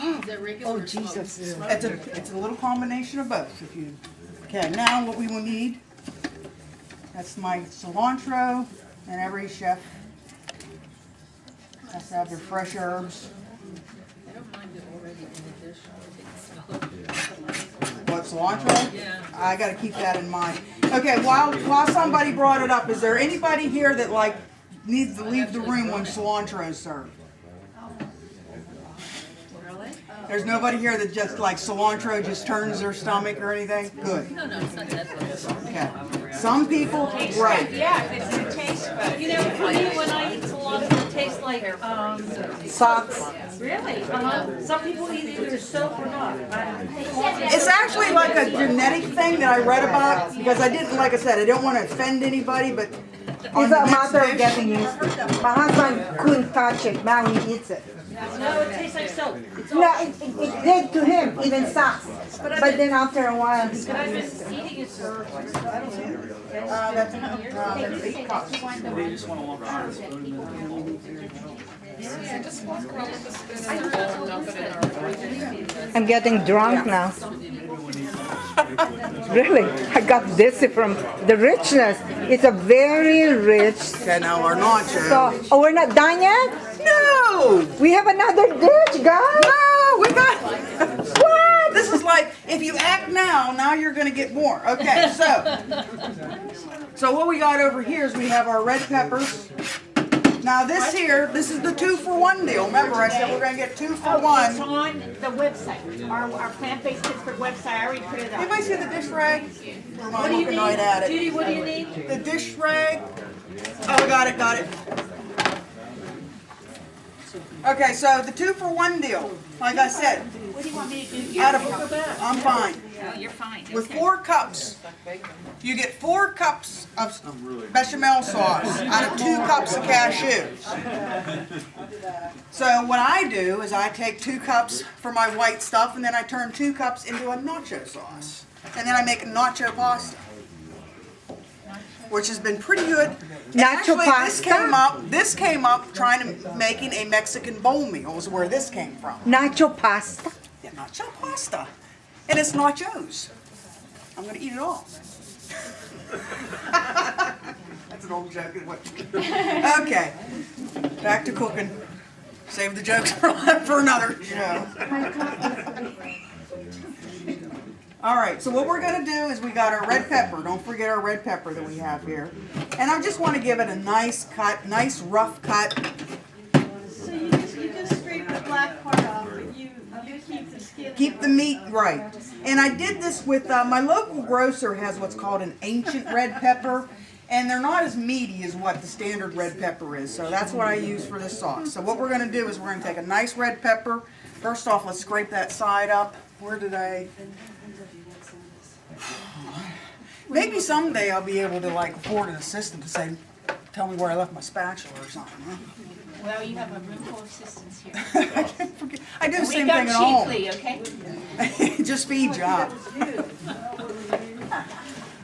Is that regular Oh, or smoked? Jesus. It's a little combination of both. Okay, now what we will need, that's my cilantro, and every chef Has to have their fresh herbs. I don't mind it already in a dish. I think it smells. What, cilantro? Yeah. I gotta keep that in mind. Okay, while somebody brought it up, is there anybody here that like needs to leave the room when cilantro is served? Really? There's nobody here that just like cilantro just turns their stomach or anything? Good. No, it's not that bad. Okay. Some people, right. Yeah, it's the taste bud. You know, for me, when I eat cilantro, it tastes like, Socks. really? Some people eat either soap or not. It's actually like a genetic thing that I read about because I didn't, like I said, I don't want to offend anybody, but It's a matter of getting used to it. My husband couldn't touch it, now he eats it. No, it tastes like soap. It's all, No, it did to him, even socks. But then after a while, he but I've got used to been it. eating it for, that's 8 cups. They just want to walk around and spoon them in the I'm getting drunk now. Really, I got this from the richness. It's a very rich. Okay, now our nacho. So, oh, we're not done yet? No! We have another dish, guys. No, we got. What? This is like if you act now you're gonna get more. Okay, so what we got over here is we have our red peppers. Now this here, this is the 2-for-1 deal. Remember, I said we're gonna get 2 for It's 1. on the website, our plant-based Pittsburgh website. I already put it up. Anybody see the dish rag? what do you need? Right at it. Judy, what do you need? The dish rag. Oh, got it. Okay, so the 2-for-1 deal. Like I said, What do you want me to do? out of I'm fine. Oh, you're fine. With 4 cups, you get 4 cups of bechamel sauce out of 2 cups of cashews. So what I do is I take 2 cups for my white stuff, and then I turn 2 cups into a nacho sauce. And then I make a nacho pasta, which has been pretty good. And Nacho actually, pasta? This came up trying to making a Mexican bowl meal is where this came from. Nacho pasta. Yeah, nacho pasta. And it's nachos. I'm going to eat it all. That's an old joke. Okay, back to cooking. Save the jokes for another show. All right, so what we're going to do is we got our red pepper. Don't forget our red pepper that we have here. And I just want to give it a nice cut, nice rough cut. So you just scrape the black part off, but you keep the skin. Keep the meat right. And I did this with, my local grocer has what's called an ancient red pepper. And they're not as meaty as what the standard red pepper is. So that's what I use for this sauce. So what we're going to do is we're going to take a nice red pepper. First off, let's scrape that side up. Where did I... Maybe someday I'll be able to like afford an assistant to say, tell me where I left my spatula or something. Huh? Well, you have a room full of assistants here. I do the We same go thing at home. cheaply, okay? Just feed job.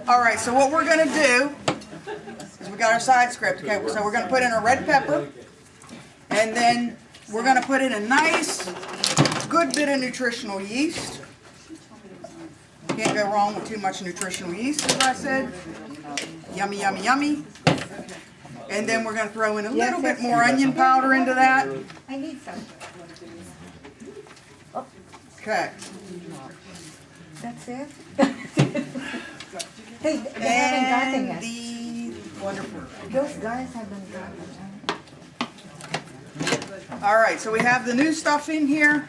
All right, so what we're going to do is we got our side script. Okay, so we're going to put in a red pepper, and then we're going to put in a nice, good bit of nutritional yeast. Can't go wrong with too much nutritional yeast, as I said. Yummy, yummy, yummy. And then we're going to throw in a little bit more onion powder into that. I need some. Okay. That's it? Hey, they haven't gotten And yet. the wonderful. Those guys haven't gotten. All right, so we have the new stuff in here.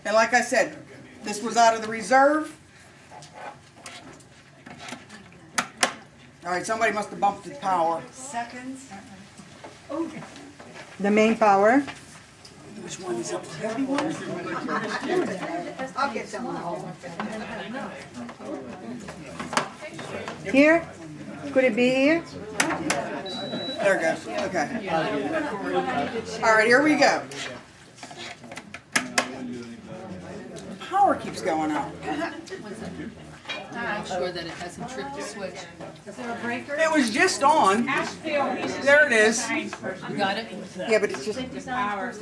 And like I said, this was out of the reserve. All right, somebody must have bumped the power. Seconds. The main power. Which one is it? The heavy one? I'll get some. Here? Could it be here? There it goes. Okay. All right, here we go. Power keeps going out. I'm sure that it hasn't tripped the switch. Is there a breaker? It was just on. Asheville uses There it is. You got it? Yeah, but it's just, Power.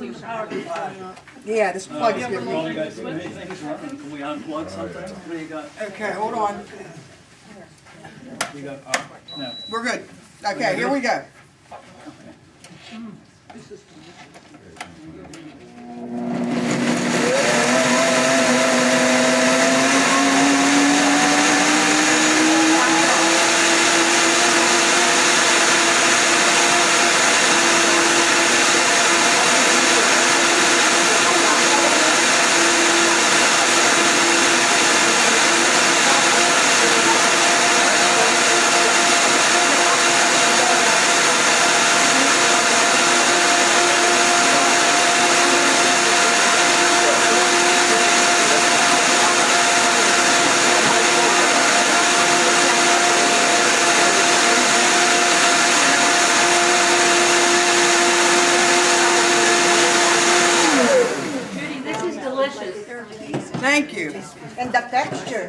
yeah, this plug is Well, giving you me. guys, anything's running. Can we unplug something? What do you got? Okay, hold on. We got, no. We're good. Okay, here we go. Judy, this is delicious. Thank you. And the texture.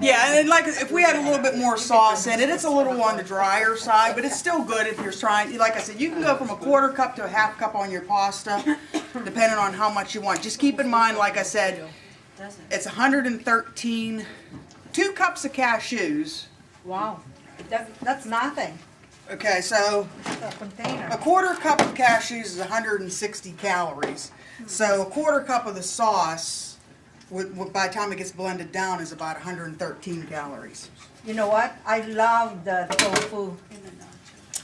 Yeah, and like if we had a little bit more sauce in it, it's a little on the drier side, but it's still good if you're trying. Like I said, you can go from a quarter cup to a half cup on your pasta, depending on how much you want. Just keep in mind, like I said, it's 113, 2 cups of cashews. Wow. That's nothing. Okay, so A container. a quarter cup of cashews is 160 calories. So a quarter cup of the sauce, by the time it gets blended down, is about 113 calories. You know what? I love the tofu.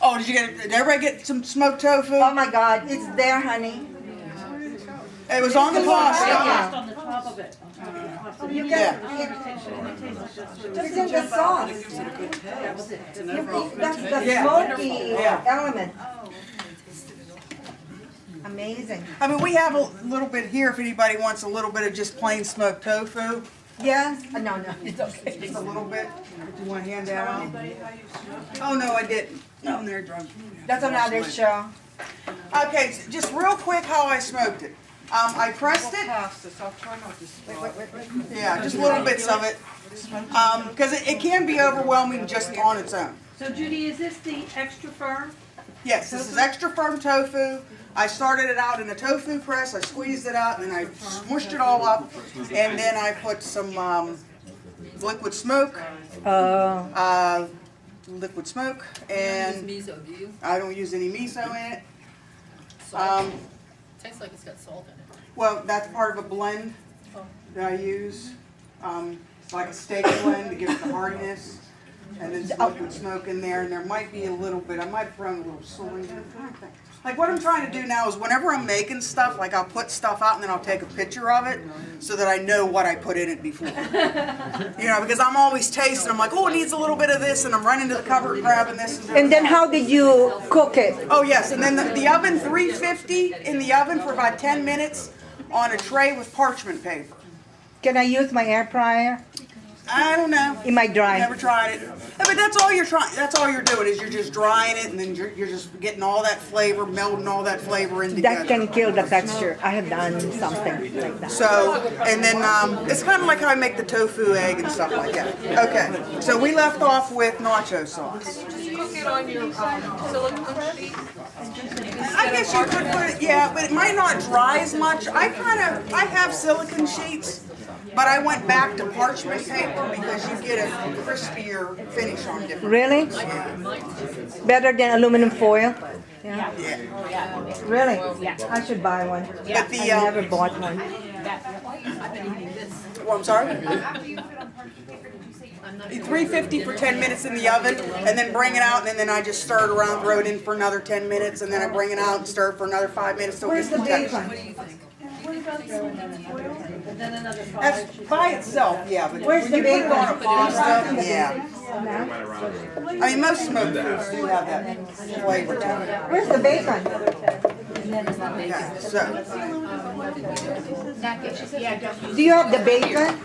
Oh, did everybody get some smoked tofu? Oh my God, it's there, honey. It was on the pasta. Just on the top of it. Oh, you Yeah. It's in the sauce. That's the smoky element. Amazing. I mean, we have a little bit here if anybody wants a little bit of just plain smoked tofu. Yes? No. Just a little bit. Do you want to hand that out? Oh, no, I didn't. No, they're drunk. That's another show. Okay, so just real quick how I smoked it. I pressed it. Yeah, just little bits of it. Because it can be overwhelming just on its own. So Judy, is this the extra firm? Yes, this is extra firm tofu. I started it out in a tofu press, I squeezed it out, and then I smushed it all up, and then I put some liquid smoke, and Miso, do you? I don't use any miso in it. Salt? Tastes like it's got salt in it. Well, that's part of a blend that I use, like a steak blend to give it the hardiness, and then some liquid smoke in there, and there might be a little bit, I might have thrown a little soy in there. Like what I'm trying to do now is whenever I'm making stuff, like I'll put stuff out and then I'll take a picture of it so that I know what I put in it before. You know, because I'm always tasting, I'm like, oh, it needs a little bit of this, and I'm running to the cupboard grabbing this. And then how did you cook it? Oh yes, and then the oven, 350 in the oven for about 10 minutes on a tray with parchment paper. Can I use my air fryer? I don't know. It might dry. Never tried it. But that's all you're trying. That's all you're doing is you're just drying it, and then you're just getting all that flavor, melding all that flavor in together. That can kill the texture. I have done something like that. So, and then it's kind of like how I make the tofu egg and stuff like that. Okay, so we left off with nacho sauce. Cook it on your silicone sheet. I guess you could put it, yeah, but it might not dry as much. I have silicone sheets, but I went back to parchment paper because you get a crispier finish on different. Really? Better than aluminum foil? Yeah. Really? I should buy one. But the, I never bought one. well, I'm sorry? 350 for 10 minutes in the oven, and then bring it out, and then I just stir it around, throw it in for another 10 minutes, and then I bring it out and stir it for another 5 minutes till it Where's gets the the texture. bacon? And then another That's by itself, yeah, but Where's when the you put it bacon? on a pasta, yeah. No? I mean, most smoked foods do have that flavor to it. Where's the bacon? Okay, so, Do you have the bacon?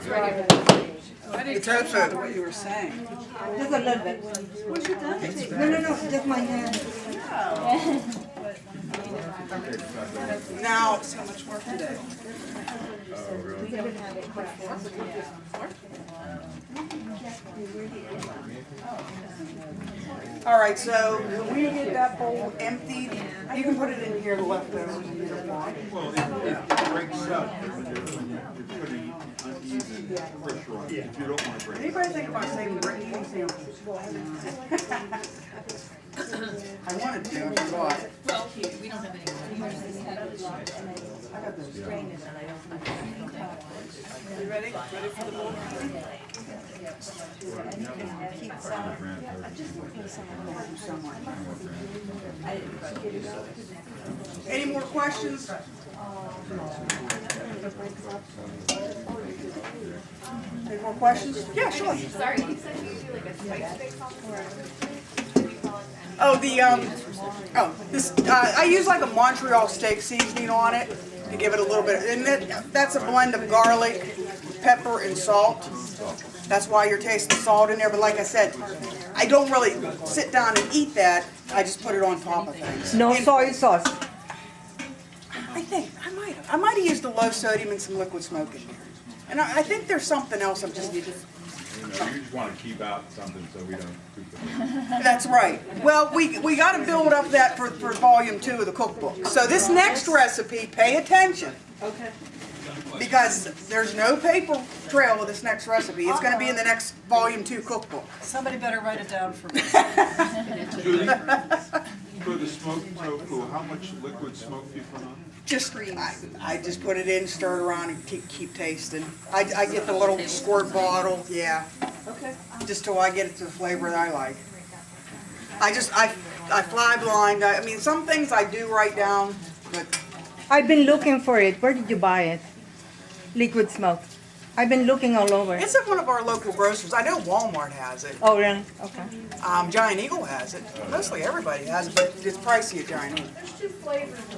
the tofu. What you were saying. Just a little bit. Where's your done? No, just my hand. Now, so much work today. All right, so when we get that bowl emptied, you can put it in here, the leftovers. Well, break You're putting uneven pressure on it. If you don't want to break it. Anybody think about saving Brittany any samples? I wanted to, I forgot. Well, we don't have any. I got those. You ready? Ready for the bowl? Any more questions? Any more questions? Yeah, sure. Sorry, you said you do like a spice mix or Oh, I use like a Montreal steak seasoning on it to give it a little bit, and that's a blend of garlic, pepper, and salt. That's why you're tasting salt in there, but like I said, I don't really sit down and eat that, I just put it on top of things. No soy sauce. I think, I might have used a low sodium and some liquid smoke in there. And I think there's something else I'm just, You just want to keep out something so we don't cook it. that's right. Well, we got to build up that for volume 2 of the cookbook. So this next recipe, pay attention. Okay. Because there's no paper trail with this next recipe. It's going to be in the next volume 2 cookbook. Somebody better write it down for me. Judy, for the smoked tofu, how much liquid smoke do you put on? Just, I just put it in, stir it around, and keep tasting. I get the little squirt bottle, yeah. Okay. Just till I get it to the flavor that I like. I fly blind. I mean, some things I do write down, but I've been looking for it. Where did you buy it? Liquid smoke. I've been looking all over. it's at one of our local grocers. I know Walmart has it. Oh, really? Okay. Giant Eagle has it. Mostly everybody has it, but it's pricey at Giant Eagle. There's 2 flavors of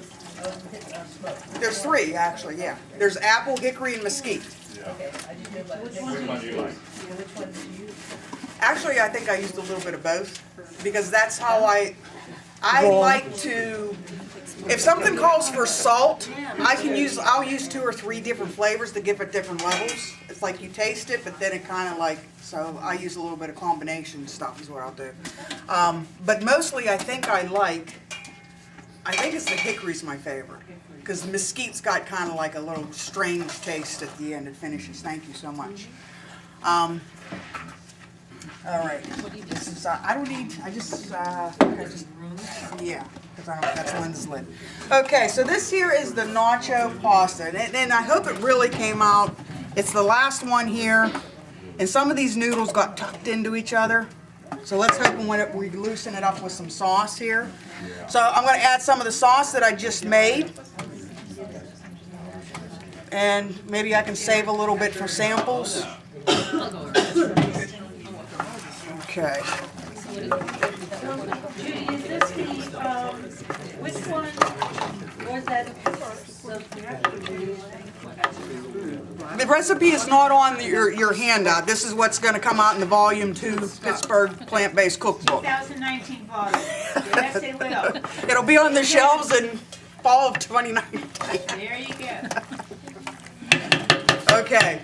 There's 3, actually, yeah. There's apple, hickory, and mesquite. Which one do you like? Actually, I think I used a little bit of both, because that's how I like to, if something calls for salt, I'll use 2 or 3 different flavors to give it different levels. It's like you taste it, but then it kind of like, so I use a little bit of combination stuff is what I'll do. But mostly I think it's the hickory's my favorite, because the mesquite's got kind of like a little strange taste at the end. It finishes. Thank you so much. All right. This is, I don't need, yeah, because that's Linda's lid. Okay, so this here is the nacho pasta, and I hope it really came out. It's the last one here, and some of these noodles got tucked into each other. So let's hope we loosen it up with some sauce here. So I'm going to add some of the sauce that I just made. And maybe I can save a little bit for samples. Okay. Judy, is this which one was that? The recipe is not on your handout. This is what's going to come out in the Volume 2 Pittsburgh Plant-Based Cookbook. 2019 volume. Yes, it will. It'll be on the shelves in fall of 2019. There you go. Okay.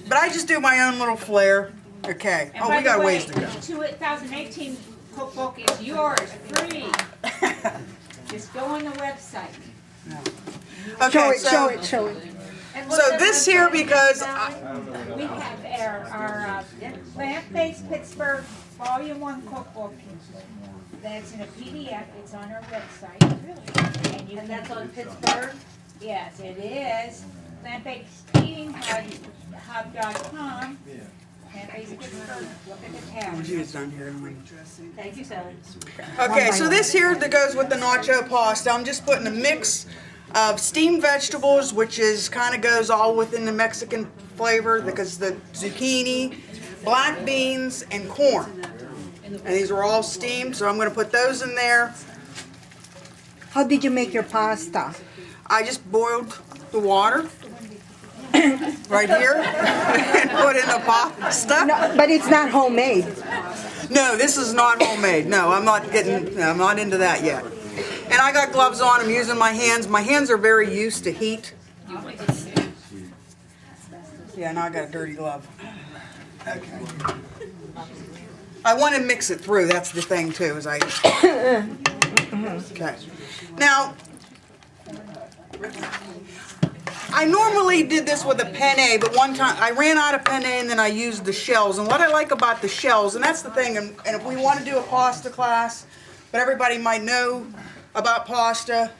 But I just do my own little flair. Okay. And Oh, by we got the a way, ways to go. the 2018 cookbook is yours, free. Just go on the website. Okay, Show it. And so this here, because we have our plant-based Pittsburgh Volume 1 cookbook. That's in a PDF. It's on our website. And that's on Pittsburgh? Yes, it is. Plant-basedeatinghub.com. Plant-based Pittsburgh. Look at the tab. It's done here. Thank you, Sally. Okay, so this here that goes with the nacho pasta, I'm just putting a mix of steamed vegetables, which is kind of goes all within the Mexican flavor, because the zucchini, black beans, and corn. And these are all steamed, so I'm going to put those in there. How did you make your pasta? I just boiled the water right here and put in the pasta. No, but it's not homemade. No, this is not homemade. No, I'm not into that yet. And I got gloves on. I'm using my hands. My hands are very used to heat. Yeah, now I got a dirty glove. Okay. I want to mix it through. That's the thing too. Okay. Now, I normally did this with a penne, but one time I ran out of penne and then I used the shells. And what I like about the shells, and that's the thing, and if we want to do a pasta class, but everybody might know about pasta,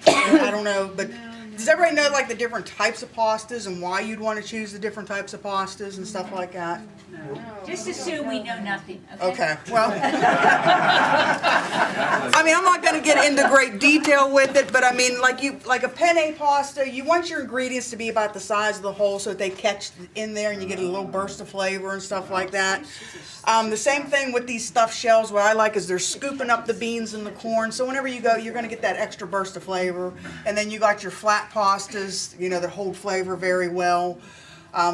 I don't know, but does everybody know like the different types of pastas and why you'd want to choose the different types of pastas and stuff like that? Just assume we know nothing, Okay, well, I mean, I'm not going to get into great detail with it, but I mean, like a penne pasta, you want your ingredients to be about the size of the hole so that they catch in there and you get a little burst of flavor and stuff like that. The same thing with these stuffed shells. What I like is they're scooping up the beans and the corn, so whenever you go, you're going to get that extra burst of flavor. And then you got your flat pastas, you know, that hold flavor very well.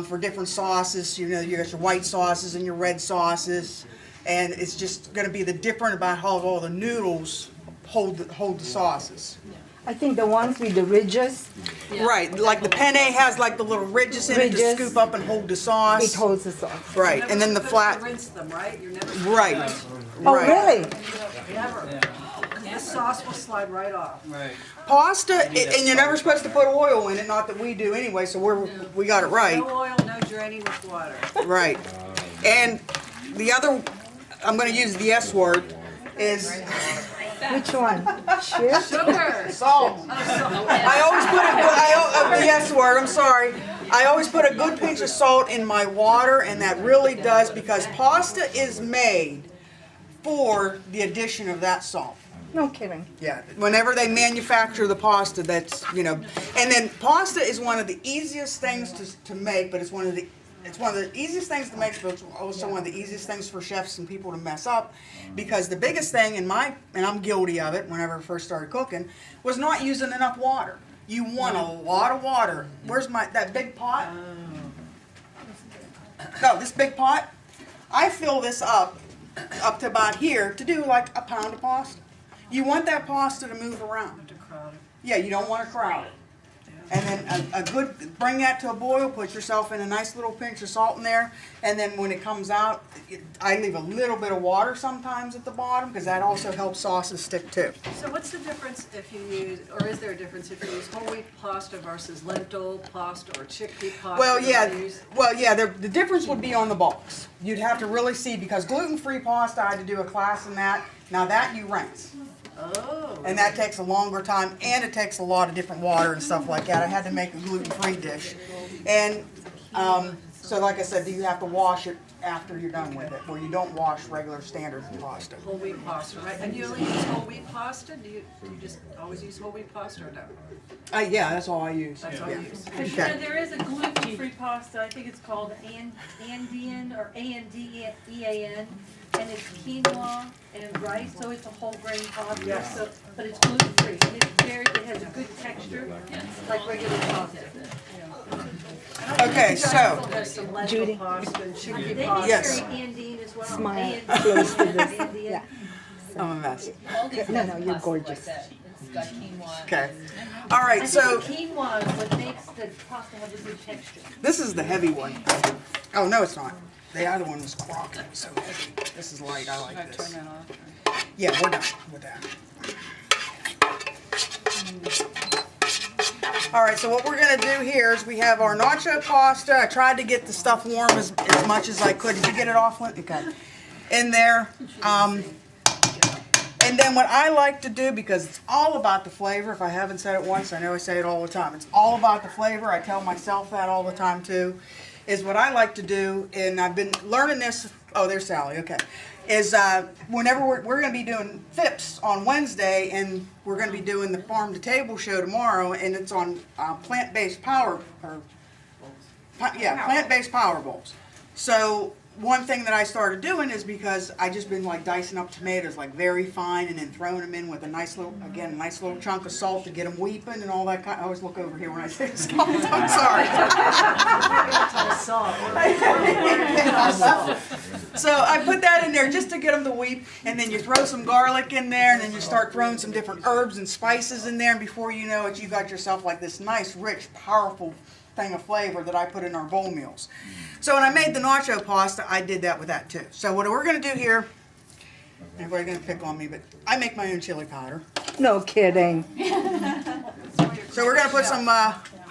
For different sauces, you know, you got your white sauces and your red sauces, and it's just going to be the different about how all the noodles hold the sauces. I think the ones with the ridges, Right, like the penne has like the little ridges in it to Ridges. scoop up and hold the sauce. it holds the sauce. Right, and then the flat. Rinse them, right? You're never. Right. Oh, Right. really? Never. The sauce will slide right off. Right. Pasta, and you're never supposed to put oil in it. Not that we do anyway, so we got it right. No oil, no draining with water. Right. And the other, I'm going to use the S word, is Which one? Shit? Sugar. salt. I always put the S word, I'm sorry. I always put a good pinch of salt in my water, and that really does, because pasta is made for the addition of that salt. No kidding. Yeah, whenever they manufacture the pasta, that's, you know, and then pasta is one of the easiest things to make, but it's one of the easiest things to make, but it's also one of the easiest things for chefs and people to mess up, because the biggest thing and I'm guilty of it whenever I first started cooking, was not using enough water. You want a lot of water. Where's that big pot? No, this big pot. I fill this up to about here to do like a pound of pasta. You want that pasta to move around. Yeah, you don't want to crowd it. And then bring that to a boil, put yourself in a nice little pinch of salt in there, and then when it comes out, I leave a little bit of water sometimes at the bottom, because that also helps sauces stick too. So what's the difference if you use, or is there a difference if you use whole wheat pasta versus lentil pasta or chickpea pasta? Well, yeah, the difference would be on the box. You'd have to really see, because gluten-free pasta, I had to do a class in that. Now that you rinse. Oh. And that takes a longer time, and it takes a lot of different water and stuff like that. I had to make a gluten-free dish. And so like I said, you have to wash it after you're done with it, where you don't wash regular standard pasta. Whole wheat pasta, right? And you only use whole wheat pasta? Do you just always use whole wheat pasta or no? Yeah, that's all I use. That's all you use. But you know, there is a gluten-free pasta, I think it's called Andean, or Andean, and it's quinoa and rice, so it's a whole grain pasta, Yes. so, but it's gluten-free, and it has a good texture, like regular pasta. Okay, so, There's some lentil Judy. pasta and They chickpea make pasta. Yes. very Andean as well. Smile Andean. close to this. Andean. Yeah. I'm a mess. No, you're gorgeous. It's got quinoa. Okay. All right, I so think the quinoa is what makes the pasta have a good texture. this is the heavy one. Oh, no, it's not. The other one was crock. It was so heavy. This is light. I like this. Yeah, we're done with that. All right, so what we're going to do here is we have our nacho pasta. I tried to get the stuff warm as much as I could. Did you get it off, Lynn? Okay. In there. And then what I like to do, because it's all about the flavor, if I haven't said it once, I know I say it all the time. It's all about the flavor. I tell myself that all the time too. Is what I like to do, and I've been learning this. Oh, there's Sally. Okay. Is whenever we're going to be doing FIPS on Wednesday, and we're going to be doing the Farm to Table show tomorrow, and it's on plant-based plant-based power bowls. So one thing that I started doing is, because I just been like dicing up tomatoes like very fine, and then throwing them in with a nice little chunk of salt to get them weeping and all that kind. I always look over here when I say salt. I'm sorry. So I put that in there just to get them to weep, and then you throw some garlic in there, and then you start throwing some different herbs and spices in there, and before you know it, you got yourself like this nice, rich, powerful thing of flavor that I put in our bowl meals. So when I made the nacho pasta, I did that with that too. So what we're going to do here, everybody's going to pick on me, but I make my own chili powder. No kidding. So So we're gonna put some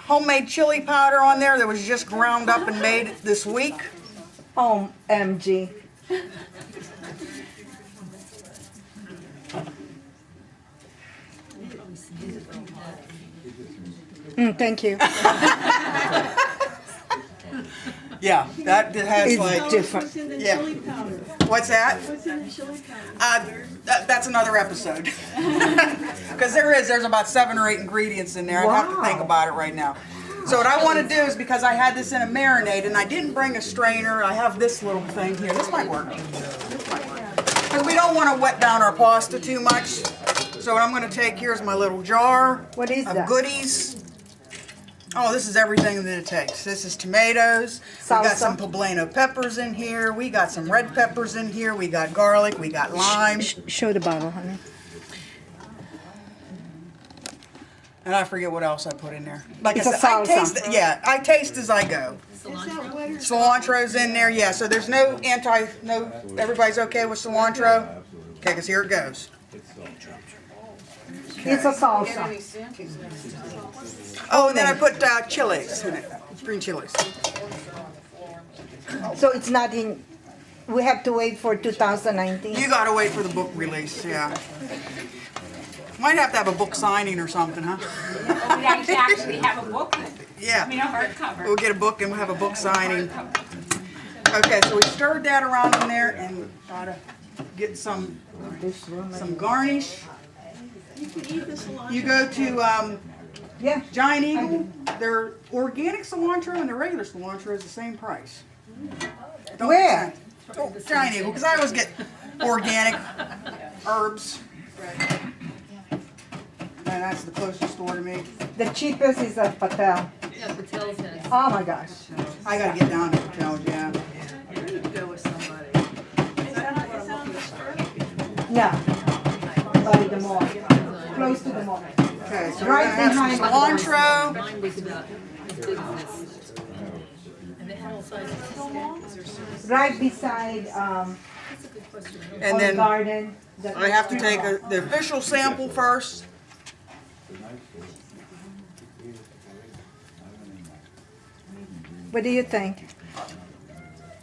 homemade chili powder on there that was just ground up and made this week. OMG. Thank you. Yeah, that has It's like, different. What's in the Yeah. chili powder? what's that? What's in the chili powder? That's another episode. Because there's about 7 or 8 ingredients in there. I'd have to think Wow. about it right now. So what I want to do is, because I had this in a marinade and I didn't bring a strainer, I have this little thing here. This might work. Because we don't want to wet down our pasta too much. So what I'm going to take, here's my little jar What is of that? goodies. Oh, this is everything that it takes. This is tomatoes. We got Salsa. some poblano peppers in here. We got some red peppers in here. We got garlic. We got lime. Show the bottle, honey. And I forget what else I put in there. Like It's I a said, I salsa. taste. Yeah, I taste as I go. Cilantro's in there. Yeah. So there's no. Everybody's okay with cilantro. Okay, because here it goes. It's a salsa. Oh, and then I put chilies in it. Green chilies. So it's not in, we have to wait for 2019. You gotta wait for the book release. Yeah. Might have to have a book signing or something, huh? We actually have a booklet, I Yeah. mean, a hardcover. We'll get a book and we'll have a book signing. Okay, so we stirred that around in there and try to get some garnish. You can eat the cilantro. You go to Yeah. Giant Eagle. Their organic cilantro and the regular cilantro is the same price. Don't Where? make sense. Oh, Giant Eagle, because I always get organic herbs. And that's the closest store to me. The cheapest is at Patel. Yeah, Patel's has. Oh my gosh. I gotta get down to Patels, yeah. You need to go with somebody. Is that on the strip? Yeah. By the mall. Close to the mall. Okay, so Right we're gonna have some behind- cilantro. Mine was about as big as this. And they had all sizes. Right beside, That's a good question. And Olive then Garden. I have to take the official sample first. What do you think?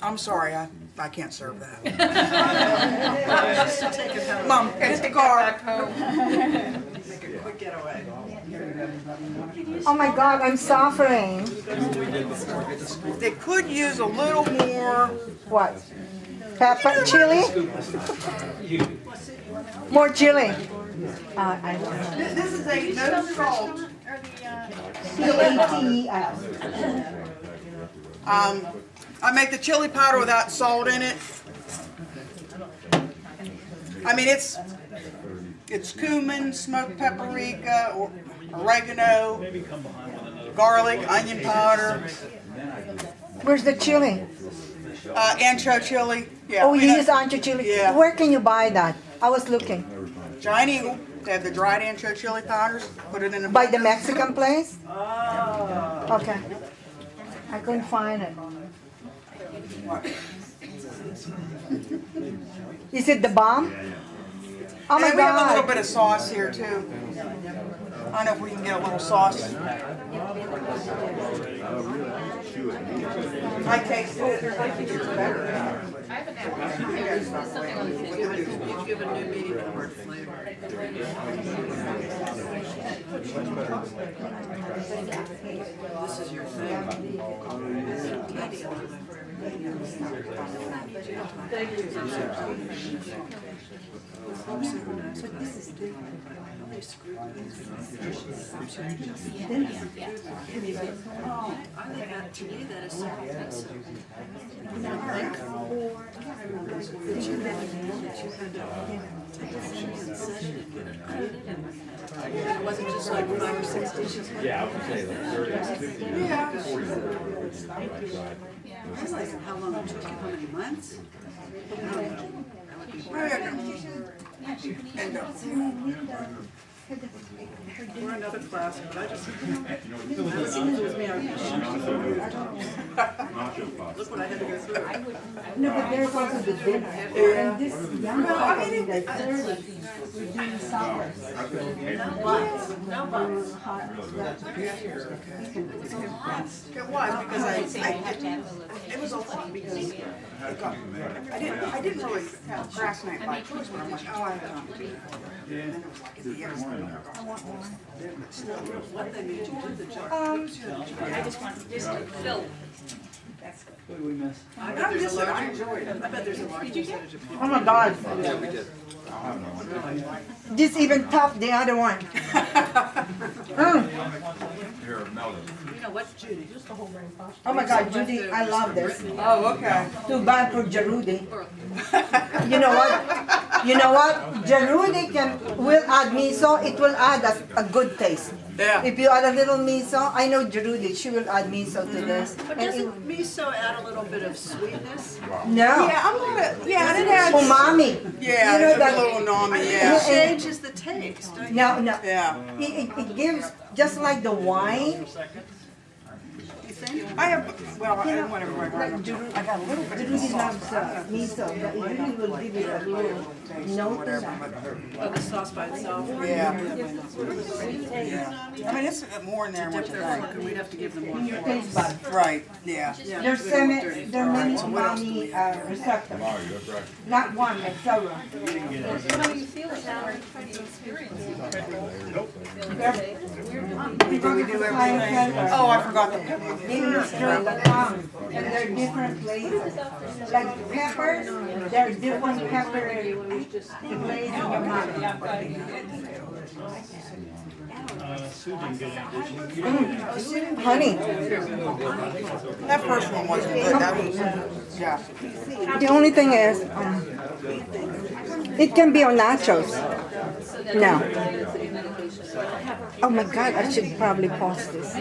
I'm sorry, I can't serve that. Mom, get the car. Make a quick getaway. Oh my God, I'm suffering. They could use a little more. What? Pepper, chili? More chili. I don't know. This is a no salt. Or the, CATES. I make the chili powder without salt in it. I mean, it's cumin, smoked paprika, or oregano, garlic, onion powder, Where's the chili? ancho chili. Yeah. Oh, I you mean, use ancho chili? Yeah. Where can you buy that? I was looking. Giant Eagle. They have the dried ancho chili powders. Put it in a By the Mexican place? Okay. I couldn't find it. Is it the bomb? Oh my And we have a little God. bit of sauce here too. I don't know if we can get a little sauce. I tasted it. I think it's better. You give a new meaning to the word flavor. This is your thing. I think that, to me, that is so offensive. It wasn't just like 5 or 6 dishes. Yeah, I would say like 30, 50, 40. It's like how long it took you, how many months? We're another class, but I just, that seems with me, nacho pasta. Look what I had to go through. No, but there's also the dinner. And this young couple in their 30s were doing suppers. No buns. It was because it was a lot because I didn't really procrastinate my choice, but I'm like, oh, I don't know. And then it was like, the extra milk. I want more. What they made you do the job. I just want this to fill. That's good. What did we miss? I bet there's a large, I enjoyed it. I bet there's a large percentage of people. Oh my God. Yeah, we did. This even topped the other one. Here, melt it. You know what, Judy? Oh my God, Judy, I love this. Oh, okay. Too bad for Judi. You know what? You know what? Judi will add miso. It will add a good taste. Yeah. If you add a little miso, I know Judi, she will add miso to this. But doesn't miso add a little bit of sweetness? No. Yeah, I'm gonna, yeah, and it has, Umami. yeah, You know it's that- a little nami, It yeah. changes the taste, don't you? No, no. Yeah. It gives, just like the wine, You think? I have, well, I don't want everybody to know. I got a little bit of Judi sauce. loves miso, but it really will give you a little note to that. Oh, the sauce by itself? Yeah. I mean, it's more in there than what Dip you their fork, think. and we'd have to give them more. Your taste buds. Right, yeah. Yeah. There's many umami receptors. Not one, but several. How do you feel now? How do you experience Did we do everything? Oh, I forgot the Industry that come, and they're different flavors. Like peppers, there are different pepper flavors in your mouth. Honey, That first one wasn't good, that was, yeah. the only thing is, it can be on nachos. No. Oh my God, I should probably pause this.